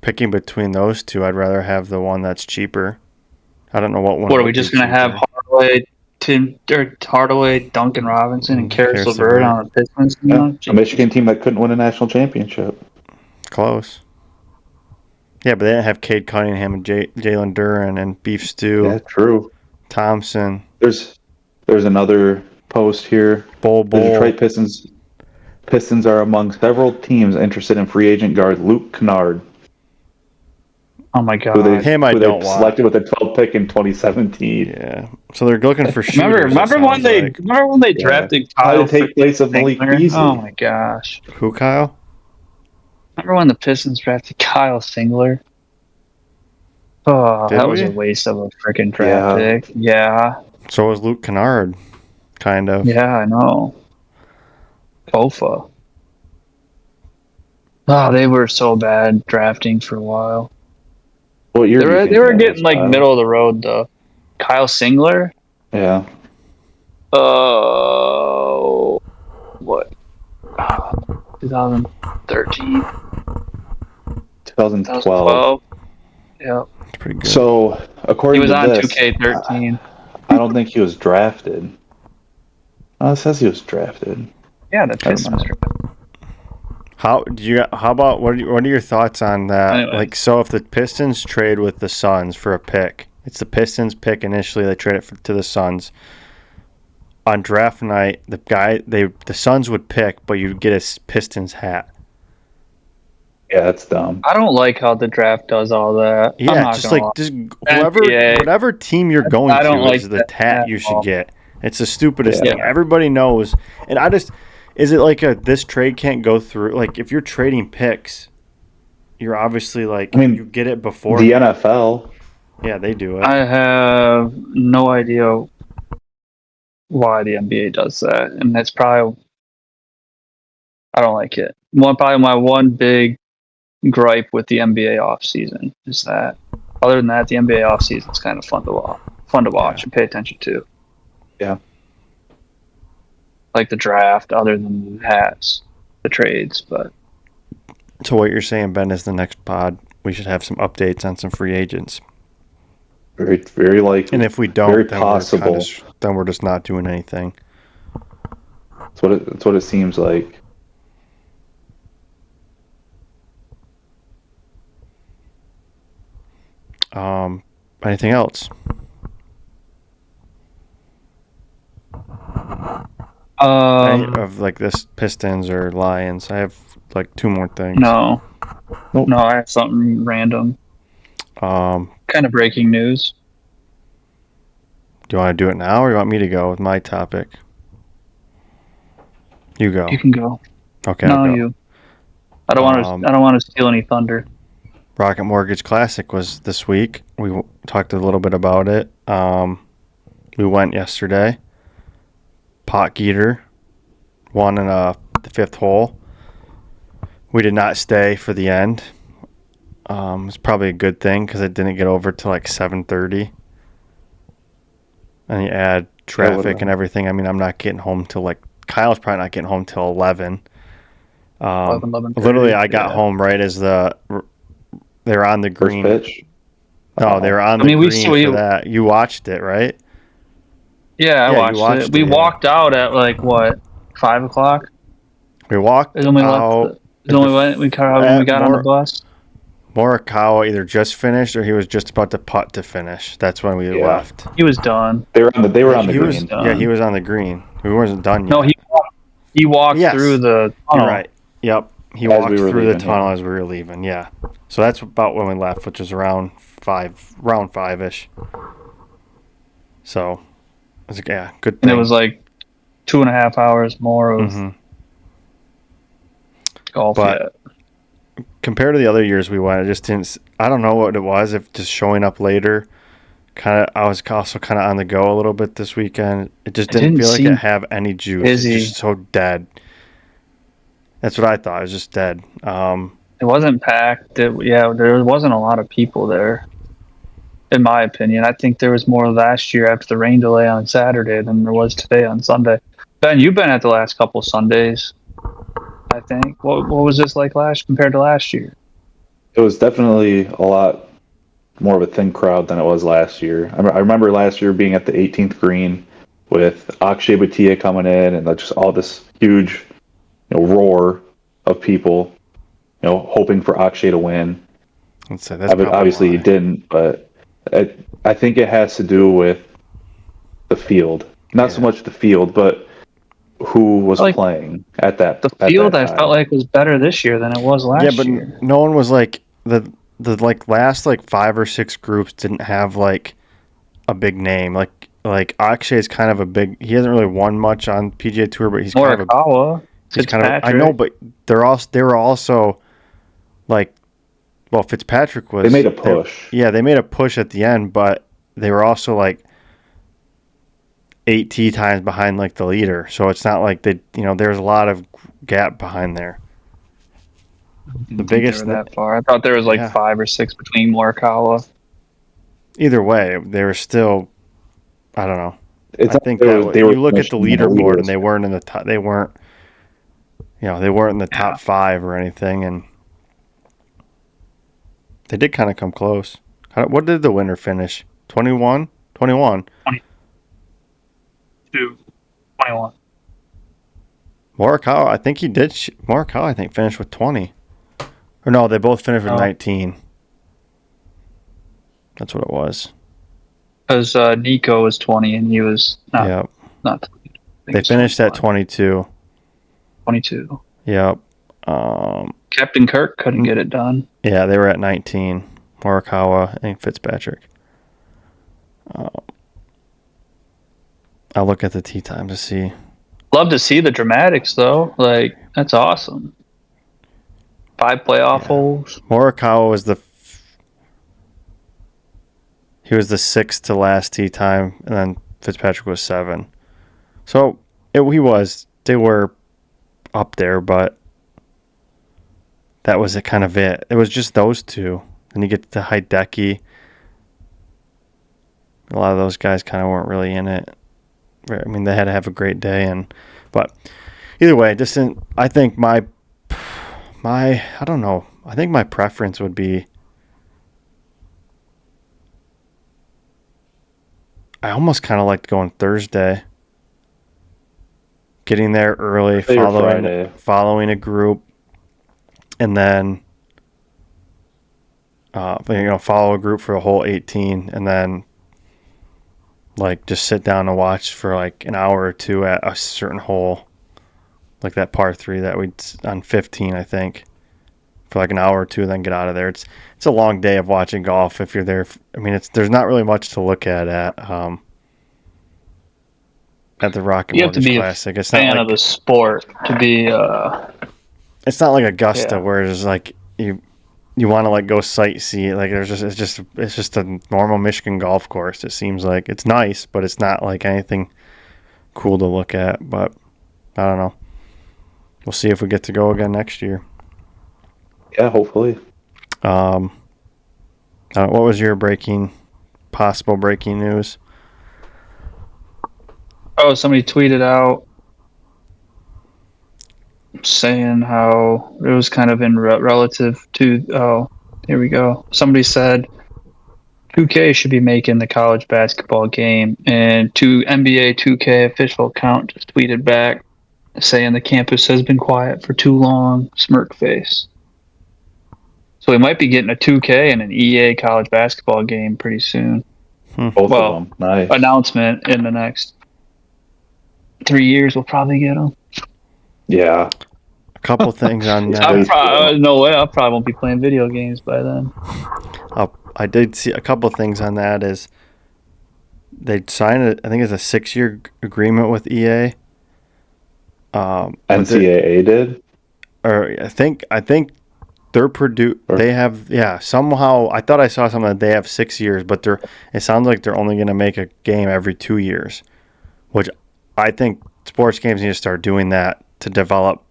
picking between those two, I'd rather have the one that's cheaper. I don't know what one. What are we just going to have Hardaway, Duncan Robinson, and Karis LeVert on the Pistons? A Michigan team that couldn't win a national championship. Close. Yeah, but they didn't have Cade Cunningham and Jalen Duren and Beef Stew. Yeah, true. Thompson. There's another post here. The Detroit Pistons are among several teams interested in free agent guard Luke Kennard. Oh my God! Who they selected with a 12th pick in 2017. Yeah, so they're looking for shooters. Remember when they drafted Kyle? To take place of Malik Beasley. Oh my gosh! Who, Kyle? Remember when the Pistons drafted Kyle Singler? Oh, that was a waste of a freaking draft pick. Yeah. So was Luke Kennard, kind of. Yeah, I know. Kofa. Oh, they were so bad drafting for a while. What year? They were getting like middle of the road though. Kyle Singler. Yeah. Oh, what? 2013. 2012. Yeah. That's pretty good. So, according to this, he was on 2K13. I don't think he was drafted. Oh, it says he was drafted. Yeah, the Pistons. How about what are your thoughts on that? Anyway. Like, so if the Pistons trade with the Suns for a pick, it's the Pistons pick initially. They trade it to the Suns. On draft night, the Suns would pick, but you'd get a Pistons hat. Yeah, that's dumb. I don't like how the draft does all that. I'm Yeah, not just gonna lie. NBA, whatever team you're going I don't to like is the that tat you at should all. get. It's the stupidest Yeah. thing. Everybody knows. And is it like this trade can't go through? Like, if you're trading picks, you're obviously like, I mean, you get it before. The NFL. Yeah, they do it. I have no idea why the NBA does that, and that's probably I don't like it. Probably my one big gripe with the NBA offseason is that. Other than that, the NBA offseason is kind of fun to watch and pay attention to. Yeah. Like the draft, other than the trades, but. So what you're saying, Ben, is the next pod we should have some updates on some free agents. Very, very likely. And if we don't, very then possible. We're just not doing anything. That's what it seems like. Anything else? Any of like this Pistons or Lions? I have like two more things. No, I have something random. Kind of breaking news. Do you want to do it now, or you want me to go with my topic? You go. You can go. Okay. No, you. I don't want to steal any thunder. Rocket Mortgage Classic was this week. We talked a little bit about it. We went yesterday. Pot Geeter won in the fifth hole. We did not stay for the end. It's probably a good thing because it didn't get over to like 7:30. And you add traffic and everything. I mean, I'm not getting home till like Kyle's probably not getting home till 11. 11:30. Literally, I got home right as they were on the green. First pitch? No, they were on the green for that. You watched it, right? Yeah, I watched it. We walked out at like what, 5 o'clock? We walked out. When we got on the bus. Morikawa either just finished or he was just about to putt to finish. That's when we left. He was done. They were on the green. Yeah, he was on the green. We wasn't done yet. No, he walked through the tunnel. You're right. Yep. He walked through the tunnel as we were leaving. Yeah. So that's about when we left, which was around 5-ish. So, good thing. And it was like 2.5 hours more of golf. But compared to the other years we went, I just didn't. I don't know what it was. If just showing up later, I was also kind of on the go a little bit this weekend. It just didn't feel like it have any juice. Busy. It's just so dead. That's what I thought. It was just dead. It wasn't packed. There wasn't a lot of people there. In my opinion, I think there was more last year after the rain delay on Saturday than there was today on Sunday. Ben, you've been at the last couple Sundays, I think. What was this like compared to last year? It was definitely a lot more of a thin crowd than it was last year. I remember last year being at the 18th green with Akshay Bhatia coming in and just all this huge, roar of people, hoping for Akshay to win. Let's say that's obviously he didn't, but I think it has to do with the field. Not so much the field, but who was playing at that. The field I felt like was better this year than it was last year. Yeah, but no one was like the last 5 or 6 groups didn't have like a big name. Like Akshay is kind of a big. He hasn't really won much on PGA Tour, but he's Morikawa. I know, but they were also like. Well, Fitzpatrick was. They made a push. They made a push at the end, but they were also like 8 tee times behind like the leader. So it's not like there's a lot of gap behind there. The biggest they were that far. I thought there was 5 or 6 between Morikawa. Either way, they were still. I don't know. I think that you look at the leaderboard and they weren't in the top. They weren't. They weren't in the top 5 or anything, and. They did kind of come close. What did the winner finish? 21? 21. 22. 21. Morikawa, I think he did. Morikawa, I think, finished with 20. Or no, they both finished with 19. That's what it was. Because Nico was 20 and he was not 20. They finished at 22. 22. Yep. Captain Kirk couldn't get it done. Yeah, they were at 19. Morikawa and Fitzpatrick. I'll look at the tee time to see. Love to see the dramatics, though. Like, that's awesome. 5 playoff holes. Morikawa was he was the 6th to last tee time, and then Fitzpatrick was 7. So they were up there, but that was it. Kind of it. It was just those two. Then you get to Hideki. A lot of those guys kind of weren't really in it. I mean, they had to have a great day, but either way, I think my I don't know. I think my preference would be. I almost kind of liked going Thursday. Getting there early, following a group, and then follow a group for a whole 18, and then like just sit down and watch for like an hour or two at a certain hole, like that par 3 that we on 15, I think, for like an hour or two, and then get out of there. It's a long day of watching golf if you're there. I mean, there's not really much to look at the Rocket Mortgage Classic. It's fan of the sport to be. It's not like Augusta where it's like you want to like go sightsee. Like it's just a normal Michigan golf course. It seems like it's nice, but it's not like anything cool to look at. But I don't know. We'll see if we get to go again next year. Yeah, hopefully. What was your possible breaking news? Oh, somebody tweeted out saying how it was kind of in relative to. Oh, here we go. Somebody said 2K should be making the college basketball game, and NBA 2K official account just tweeted back saying the campus has been quiet for too long. Smirk face. So we might be getting a 2K and an EA college basketball game pretty soon. Both of them. Nice. Announcement in the next 3 years, we'll probably get them. Yeah. A couple things on that. No way. I probably won't be playing video games by then. I did see a couple things on that. Is they signed it? I think it's a 6-year agreement with EA. NCAA did. Or I think they're They have somehow. I thought I saw something that they have 6 years, but it sounds like they're only going to make a game every 2 years, which I think sports games need to start doing that to develop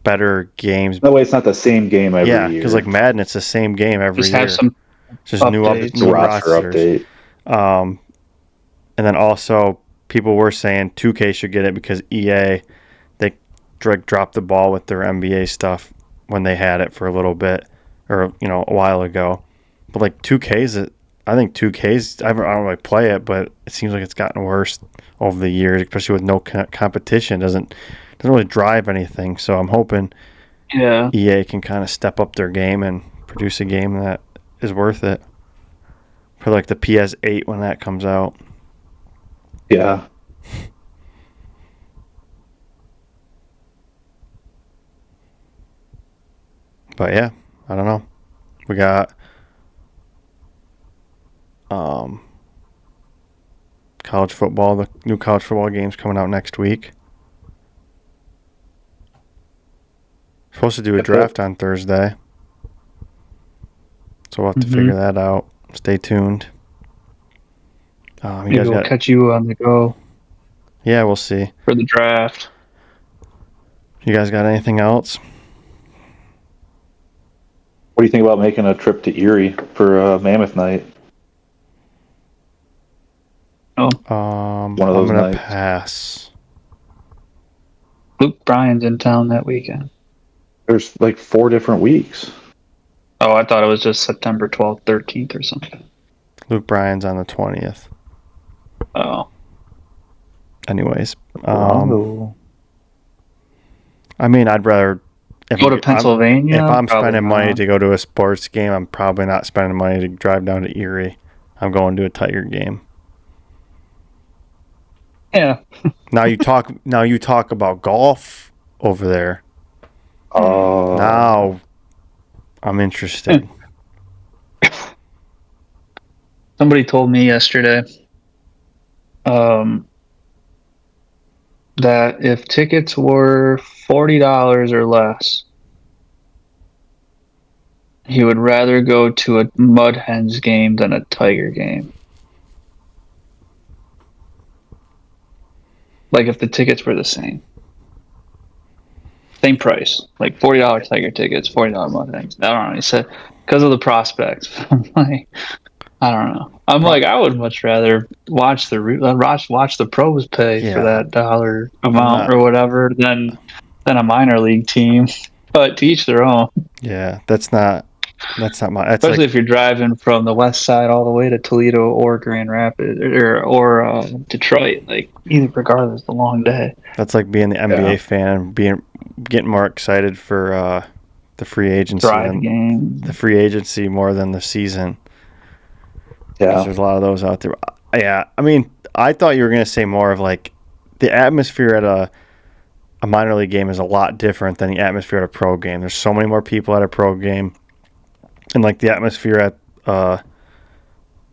better games. No way, it's not the same game every year. Yeah, because like Madden, it's the same game every year. Have some just new roster update. And then also people were saying 2K should get it because EA they dropped the ball with their NBA stuff when they had it for a little bit, or a while ago. But like 2K's, I think 2K's. I don't really play it, but it seems like it's gotten worse over the years, especially with no competition. Doesn't really drive anything. So I'm hoping EA can kind of step up their game and produce a game that is worth it for like the PS8 when that comes out. Yeah. But yeah, I don't know. We got college football, the new college football games coming out next week. Supposed to do a draft on Thursday. So we'll have to figure that out. Stay tuned. Maybe we'll catch you on the go. Yeah, we'll see. For the draft. You guys got anything else? What do you think about making a trip to Erie for Mammoth Night? Oh. One of those I'm going nights. To pass. Luke Bryan's in town that weekend. There's like 4 different weeks. Oh, I thought it was just September 12th, 13th or something. Luke Bryan's on the 20th. Oh. Anyways. I mean, I'd rather... Go to Pennsylvania? If I'm spending money to go to a sports game, I'm probably not spending money to drive down to Erie. I'm going to a Tiger game. Yeah. Now you talk about golf over there. Oh. Now I'm interested. Somebody told me yesterday that if tickets were $40 or less, he would rather go to a Mud Hens game than a Tiger game. Like if the tickets were the same price, like $40 Tiger tickets, $40 Mud Hens. I don't know. He said because of the prospects. I'm like, I don't know. I'm like, I would much rather watch the pros pay for Yeah, that dollar I'm amount not. or whatever than a minor league team. But to each their own. Yeah, that's not my. That's Especially like if you're driving from the west side all the way to Toledo or Grand Rapids or Detroit. Like either regardless, it's a long day. that's like being the NBA fan and getting more excited for the free agency Drive than game. the free agency more than the season. Yeah. Because there's a lot of those out there. Yeah, I mean, I thought you were gonna say more of like the atmosphere at a minor league game is a lot different than the atmosphere at a pro game. There's so many more people at a pro game, and like the atmosphere at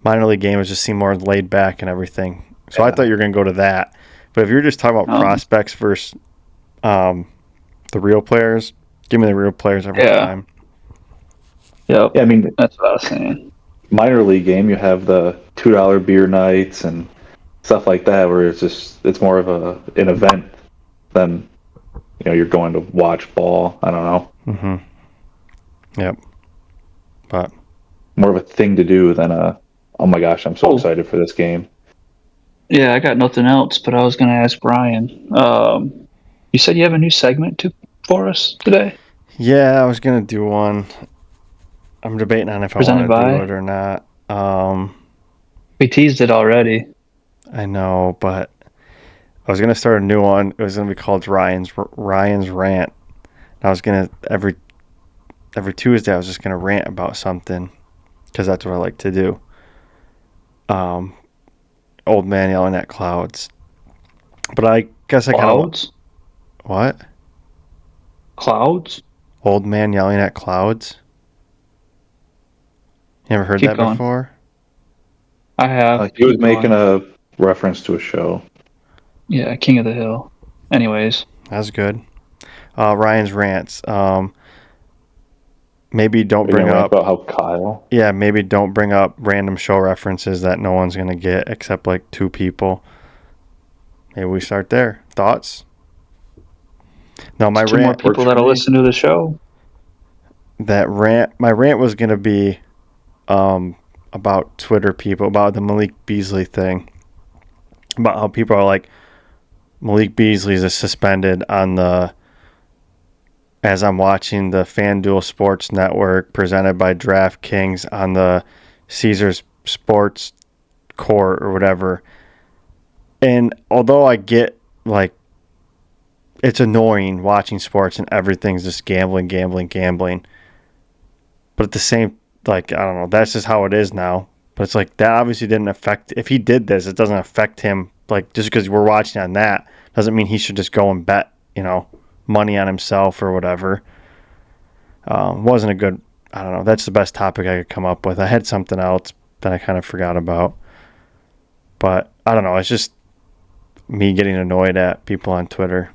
minor league game is just seem more laid back and everything. So I thought you were going to go to that. But if you're just talking about prospects versus the real players, give me the real players every time. Yep. Yeah, I mean, that's what I was saying. Minor league game, you have the $2 beer nights and stuff like that, where it's more of an event than you're going to watch ball. I don't know. Mm-hmm. Yep. But more of a thing to do than oh my gosh, I'm so excited for this game. Yeah, I got nothing else, but I was going to ask Brian. You said you have a new segment for us today? Yeah, I was going to do one. I'm debating on if I want to do it or not. We teased it already. I know, but I was going to start a new one. It was going to be called Ryan's Rant. I was going to every Tuesday I was just going to rant about something because that's what I like to do. Old man yelling at clouds. But I guess I kind of... What? Clouds? Old man yelling at clouds? You ever heard that before? I have. He was making a reference to a show. Yeah, King of the Hill. Anyways. That's good. Ryan's rants. Maybe don't bring up... about how Kyle... Yeah, maybe don't bring up random show references that no one's going to get except like 2 people. Maybe we start there. Thoughts? No, my rant... more people that'll listen to the show. My rant was going to be about Twitter people, about the Malik Beasley thing. About how people are like, Malik Beasley is suspended on as I'm watching the FanDuel Sports Network presented by DraftKings on the Caesars Sports Court or whatever. And although I get, like, it's annoying watching sports and everything's just gambling. But at the same, like, I don't know, that's just how it is now. But it's like, that obviously didn't affect, if he did this, it doesn't affect him. Like, just because we're watching on that doesn't mean he should just go and bet, money on himself or whatever. Wasn't a good, I don't know, that's the best topic I could come up with. I had something else that I kind of forgot about. But I don't know, it's just me getting annoyed at people on Twitter.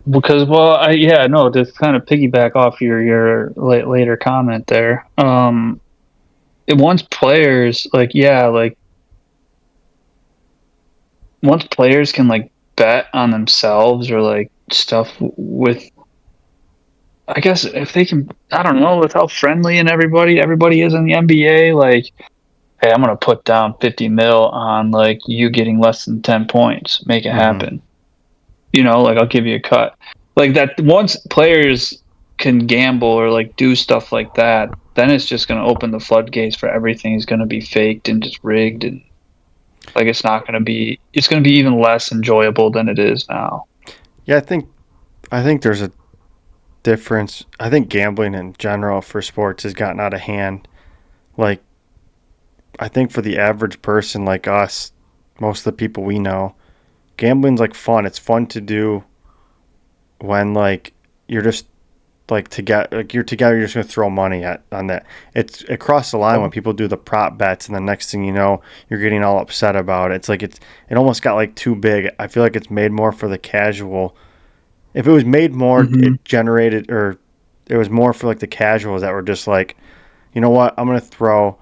Because, to kind of piggyback off your later comment there. Once players, once players can, like, bet on themselves or, like, stuff with, I guess if they can, I don't know, with how friendly and everybody is in the NBA, like, hey, I'm going to put down 50 mil on, like, you getting less than 10 points. Make it happen. Like, I'll give you a cut. Like, that, once players can gamble or, like, do stuff like that, then it's just going to open the floodgates for everything is going to be faked and just rigged. And, like, it's going to be even less enjoyable than it is now. Yeah, I think there's a difference. I think gambling in general for sports has gotten out of hand. Like, I think for the average person like us, most of the people we know, gambling's like fun. It's fun to do when, like, you're just you're together. You're just gonna throw money on that. It's across the line when people do the prop bets, and the next thing you know, you're getting all upset about it. It's like it almost got like too big. I feel like it's made more for the casual. If it was made more, it generated, or it was more for like the casuals that were just like, you know what, I'm gonna throw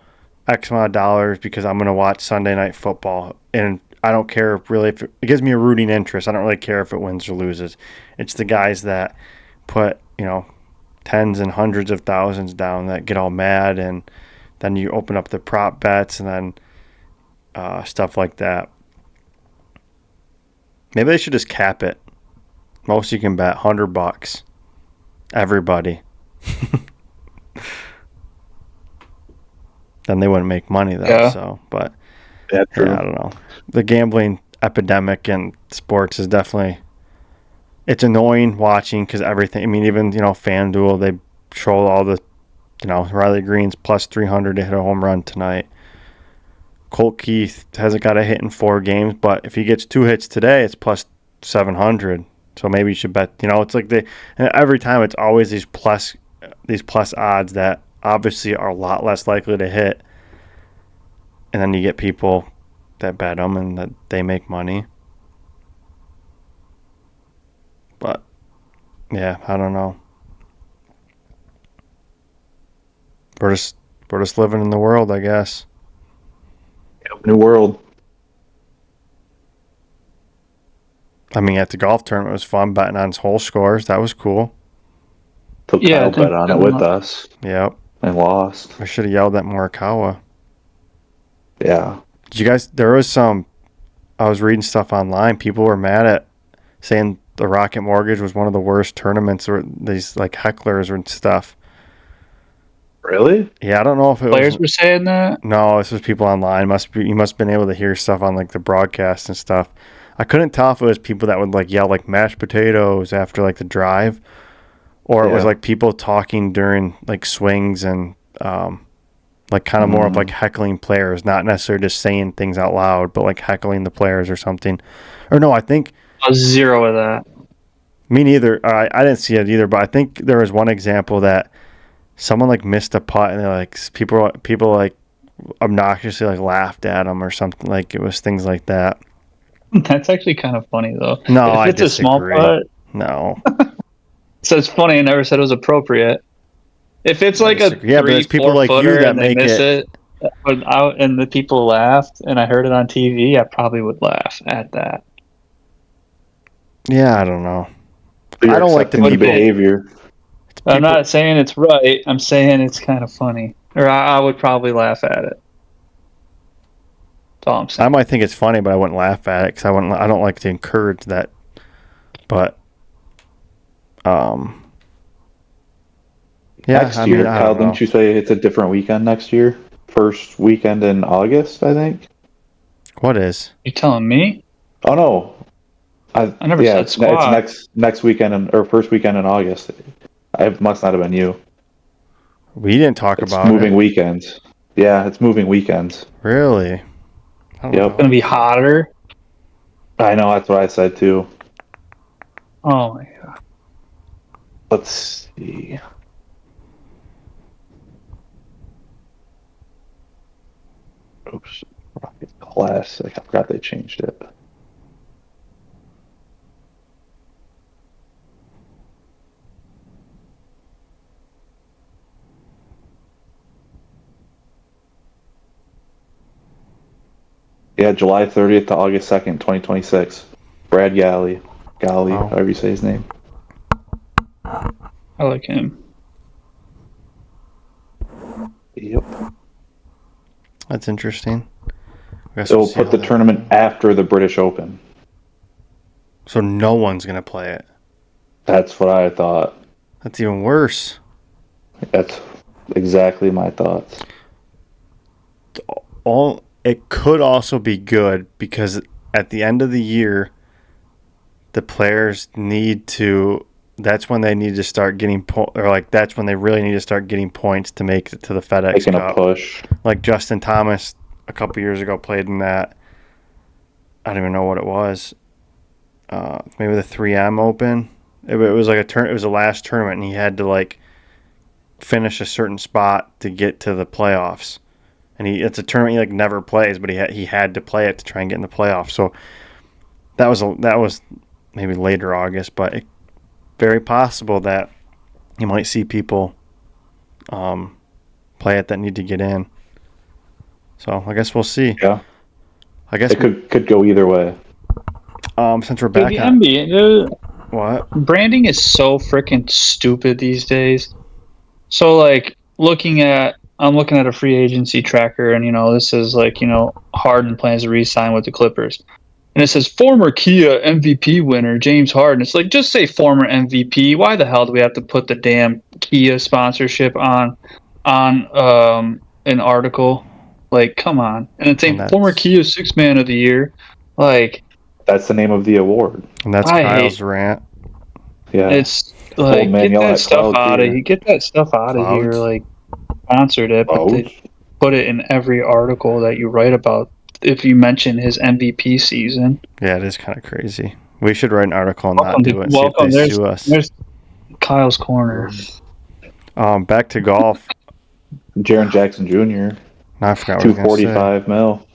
X amount of dollars because I'm gonna watch Sunday Night Football, and I don't care really if it gives me a rooting interest. I don't really care if it wins or loses. It's the guys that put tens and hundreds of thousands down that get all mad, and then you open up the prop bets and then stuff like that. Maybe they should just cap it. Most you can bet $100. Everybody. Then they wouldn't make money though. Yeah. So, but Yeah, true. I don't know. The gambling epidemic in sports is definitely, it's annoying watching because everything. I mean, even FanDuel, they troll all the, Riley Green's plus 300 to hit a home run tonight. Colt Keith hasn't got a hit in 4 games, but if he gets 2 hits today, it's plus 700. So maybe you should bet. It's like every time it's always these plus odds that obviously are a lot less likely to hit, and then you get people that bet them and that they make money. But yeah, I don't know. We're just living in the world, I guess. New world. I mean, at the golf tournament, it was fun betting on hole scores. That was cool. Kyle bet on it with us. Yep. And lost. I should have yelled at Morikawa. Yeah. Did you guys? There was some. I was reading stuff online. People were mad at saying the Rocket Mortgage was one of the worst tournaments, or these like hecklers and stuff. Really? Yeah, I don't know if players were saying that. No, this was people online. You must have been able to hear stuff on like the broadcast and stuff. I couldn't tell if it was people that would like yell like mashed potatoes after like the drive, or it was like people talking during like swings and like kind of more of like heckling players, not necessarily just saying things out loud, but like heckling the players or something. Or no, I think zero of that. Me neither. I didn't see it either, but I think there was one example that someone like missed a putt and they're like people like obnoxiously like laughed at them or something. Like it was things like that. That's actually kind of funny though. No, if I it's disagree. A small putt, no. So it's funny. I never said it was appropriate. If it's like a 3-4 like footer and they miss it out and the people laughed and I heard it on TV, I probably would laugh at that. Yeah, I don't know. I don't like the behavior. I'm not saying it's right. I'm saying it's kind of funny, or I would probably laugh at it. That's all I'm saying. I might think it's funny, but I wouldn't laugh at it because I don't like to encourage that. But yeah, next year, Kyle, didn't you say it's a different weekend next year? First weekend in August, I think. What is? You telling me? Oh no, I never said squad. It's next weekend or first weekend in August. It must not have been you. We didn't talk about moving weekends. Yeah, it's moving weekends. Really? Yep. It's gonna be hotter. I know, that's what I said too. Oh my god. Let's see. Oops. Rocket Classic. I forgot they changed it. Yeah, July 30th to August 2nd, 2026. Brad Galley, however you say his name. I like him. Yep. That's interesting. They'll put the tournament after the British Open. So no one's going to play it. That's what I thought. That's even worse. That's exactly my thoughts. It could also be good because at the end of the year, the players need to. That's when they need to start getting that's when they really need to start getting points to make it to the FedEx Cup. Making a push. Like Justin Thomas a couple years ago played in that. I don't even know what it was. Maybe the 3M Open It was like it was the last tournament, and he had to like finish a certain spot to get to the playoffs. And it's a tournament he like never plays, but he had to play it to try and get in the playoffs. So that was maybe later August, but very possible that you might see people play it that need to get in. So I guess we'll see. Yeah, I guess it could go either way. Since we're back the on NBA, what branding is so freaking stupid these days. So like I'm looking at a free agency tracker, and this is like Harden plans to re-sign with the Clippers, and it says former Kia MVP winner James Harden. It's like, just say former MVP. Why the hell do we have to put the damn Kia sponsorship on an article? Like, come on. And it's saying former Kia Sixth Man of the Year. Like, that's the name of the award. And that's Kyle's rant. Yeah, it's like, get that stuff out of here. Get that stuff out of here. Like, sponsored it, but they put it in every article that you write about if you mention his MVP season. Yeah, it is kind of crazy. We should write an article and not do it. Welcome. See if they sue us. There's Kyle's Corner. Back to golf. Jaren Jackson Jr. I forgot what $245 mil.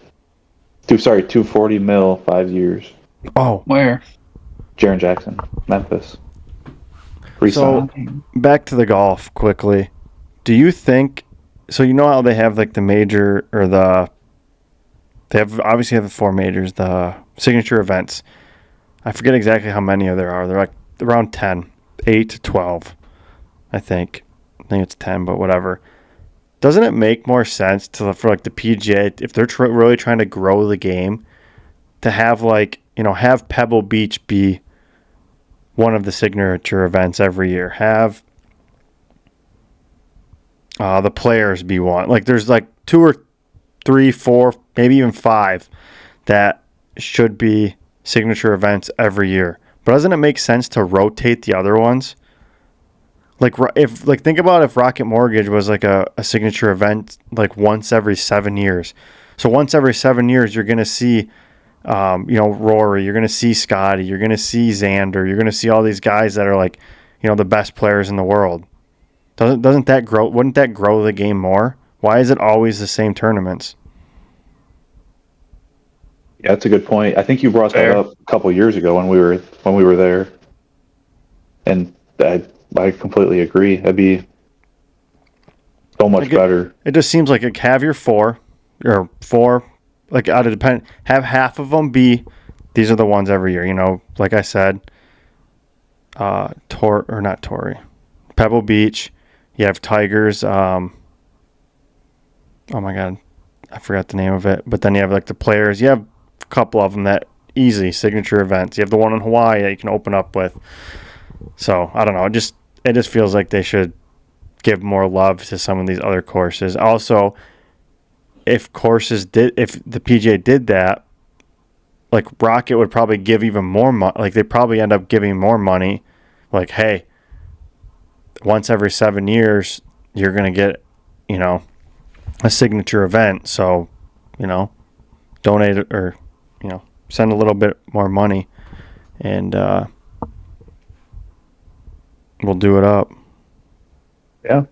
240 mil, 5 years. Oh, where? Jaren Jackson, Memphis. So back to the golf quickly. Do you think? So you know how they have like the major or they obviously have the 4 majors, the signature events. I forget exactly how many there are. They're like around 10, 8 to 12, I think. I think it's 10, but whatever. Doesn't it make more sense for like the PGA, if they're really trying to grow the game, to have have Pebble Beach be one of the signature events every year? Have the Players be one. Like there's like 2 or 3, 4, maybe even 5 that should be signature events every year. But doesn't it make sense to rotate the other ones? Like think about if Rocket Mortgage was like a signature event like once every 7 years. So once every 7 years you're gonna see Rory, you're gonna see Scotty, you're gonna see Xander, you're gonna see all these guys that are like, the best players in the world. Doesn't that grow? Wouldn't that grow the game more? Why is it always the same tournaments? Yeah, that's a good point. I think you brought that up a couple years ago when we were there, and I completely agree. That'd be so much better. It just seems like have your 4, like out of have half of them be these are the ones every year. Like I said, Pebble Beach. You have Tigers. Oh my God, I forgot the name of it. But then you have like the Players. You have a couple of them that easy signature events. You have the one in Hawaii that you can open up with. So I don't know. It just feels like they should give more love to some of these other courses. Also, if the PGA did that, like Rocket would probably give even more money. Like they probably end up giving more money. Like, hey, once every 7 years, you're going to get, a signature event. So, donate it or, send a little bit more money and we'll do it up. Yeah.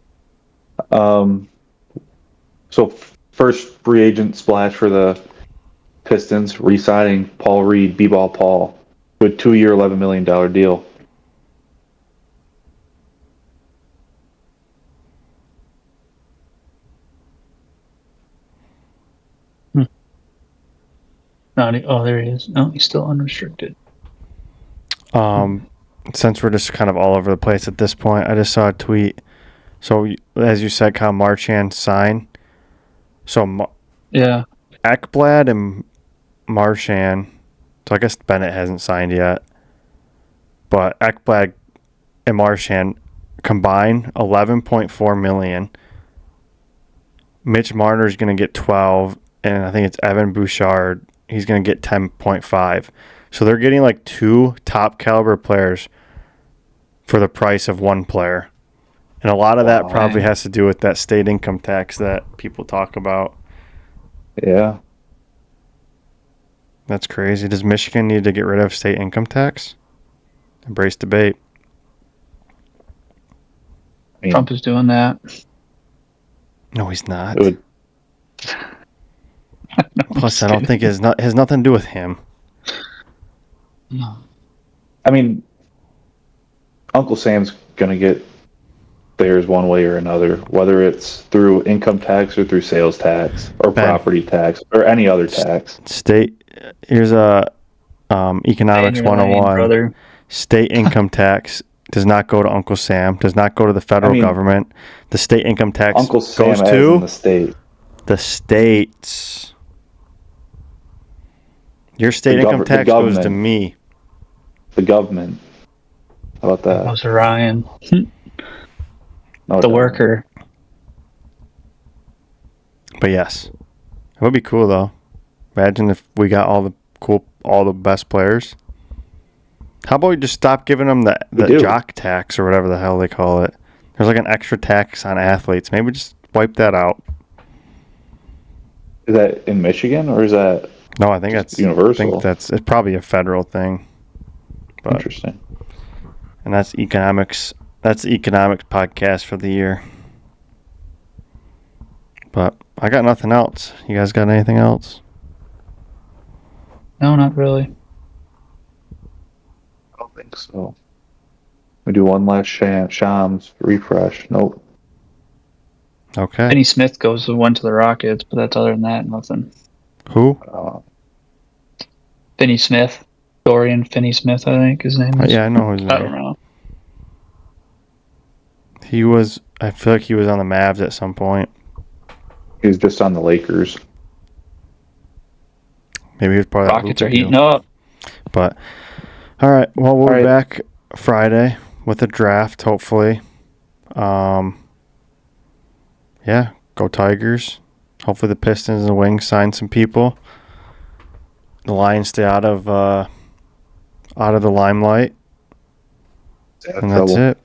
So first free agent splash for the Pistons, re-signing Paul Reed, B-Ball Paul, with 2-year, $11 million deal. There he is. No, he's still unrestricted. Since we're just kind of all over the place at this point, I just saw a tweet. So, as you said, Kyle Marchand signed. So, yeah, Ekblad and Marchand. So, I guess Bennett hasn't signed yet. But Ekblad and Marchand combined $11.4 million. Mitch Marner is going to get 12, and I think it's Evan Bouchard. He's going to get 10.5. So they're getting like 2 top caliber players for the price of 1 player. And a lot of that probably has to do with that state income tax that people talk about. Yeah. That's crazy. Does Michigan need to get rid of state income tax? Embrace debate. Trump is doing that. No, he's not. It would, Plus, I don't think it has nothing to do with him. No. I mean, Uncle Sam's gonna get theirs one way or another, whether it's through income tax or through sales tax or property tax or any other tax. Here's a economics 101. Brother. State income tax does not go to Uncle Sam, does not go to the federal government. The state income tax Uncle Sam goes as to in the state. The states. Your state income tax goes to me. The government. How about that? Goes to Ryan. No, the worker. But yes, it would be cool though. Imagine if we got all the best players. How about we just stop giving them the jock tax or whatever the hell they call it? There's like an extra tax on athletes. Maybe just wipe that out. Is that in Michigan or is that? No, I think that's universal. It's probably a federal thing. But, interesting. And that's economics. That's the economics podcast for the year. But I got nothing else. You guys got anything else? No, not really. I don't think so. We do one last Shams refresh. Nope. Okay. Finney Smith went to the Rockets, but that's other than that, nothing. Who? Finney Smith. Dorian Finney-Smith, I think his name is. Yeah, I know his name. I don't know. I feel like he was on the Mavs at some point. He was just on the Lakers. Maybe he was part of that Rockets are heating up. But, all right. Well, we'll be back Friday with a draft, hopefully. Yeah, go Tigers. Hopefully the Pistons and the Wings sign some people. The Lions stay out of the limelight. And that's it.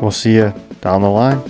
We'll see you down the line.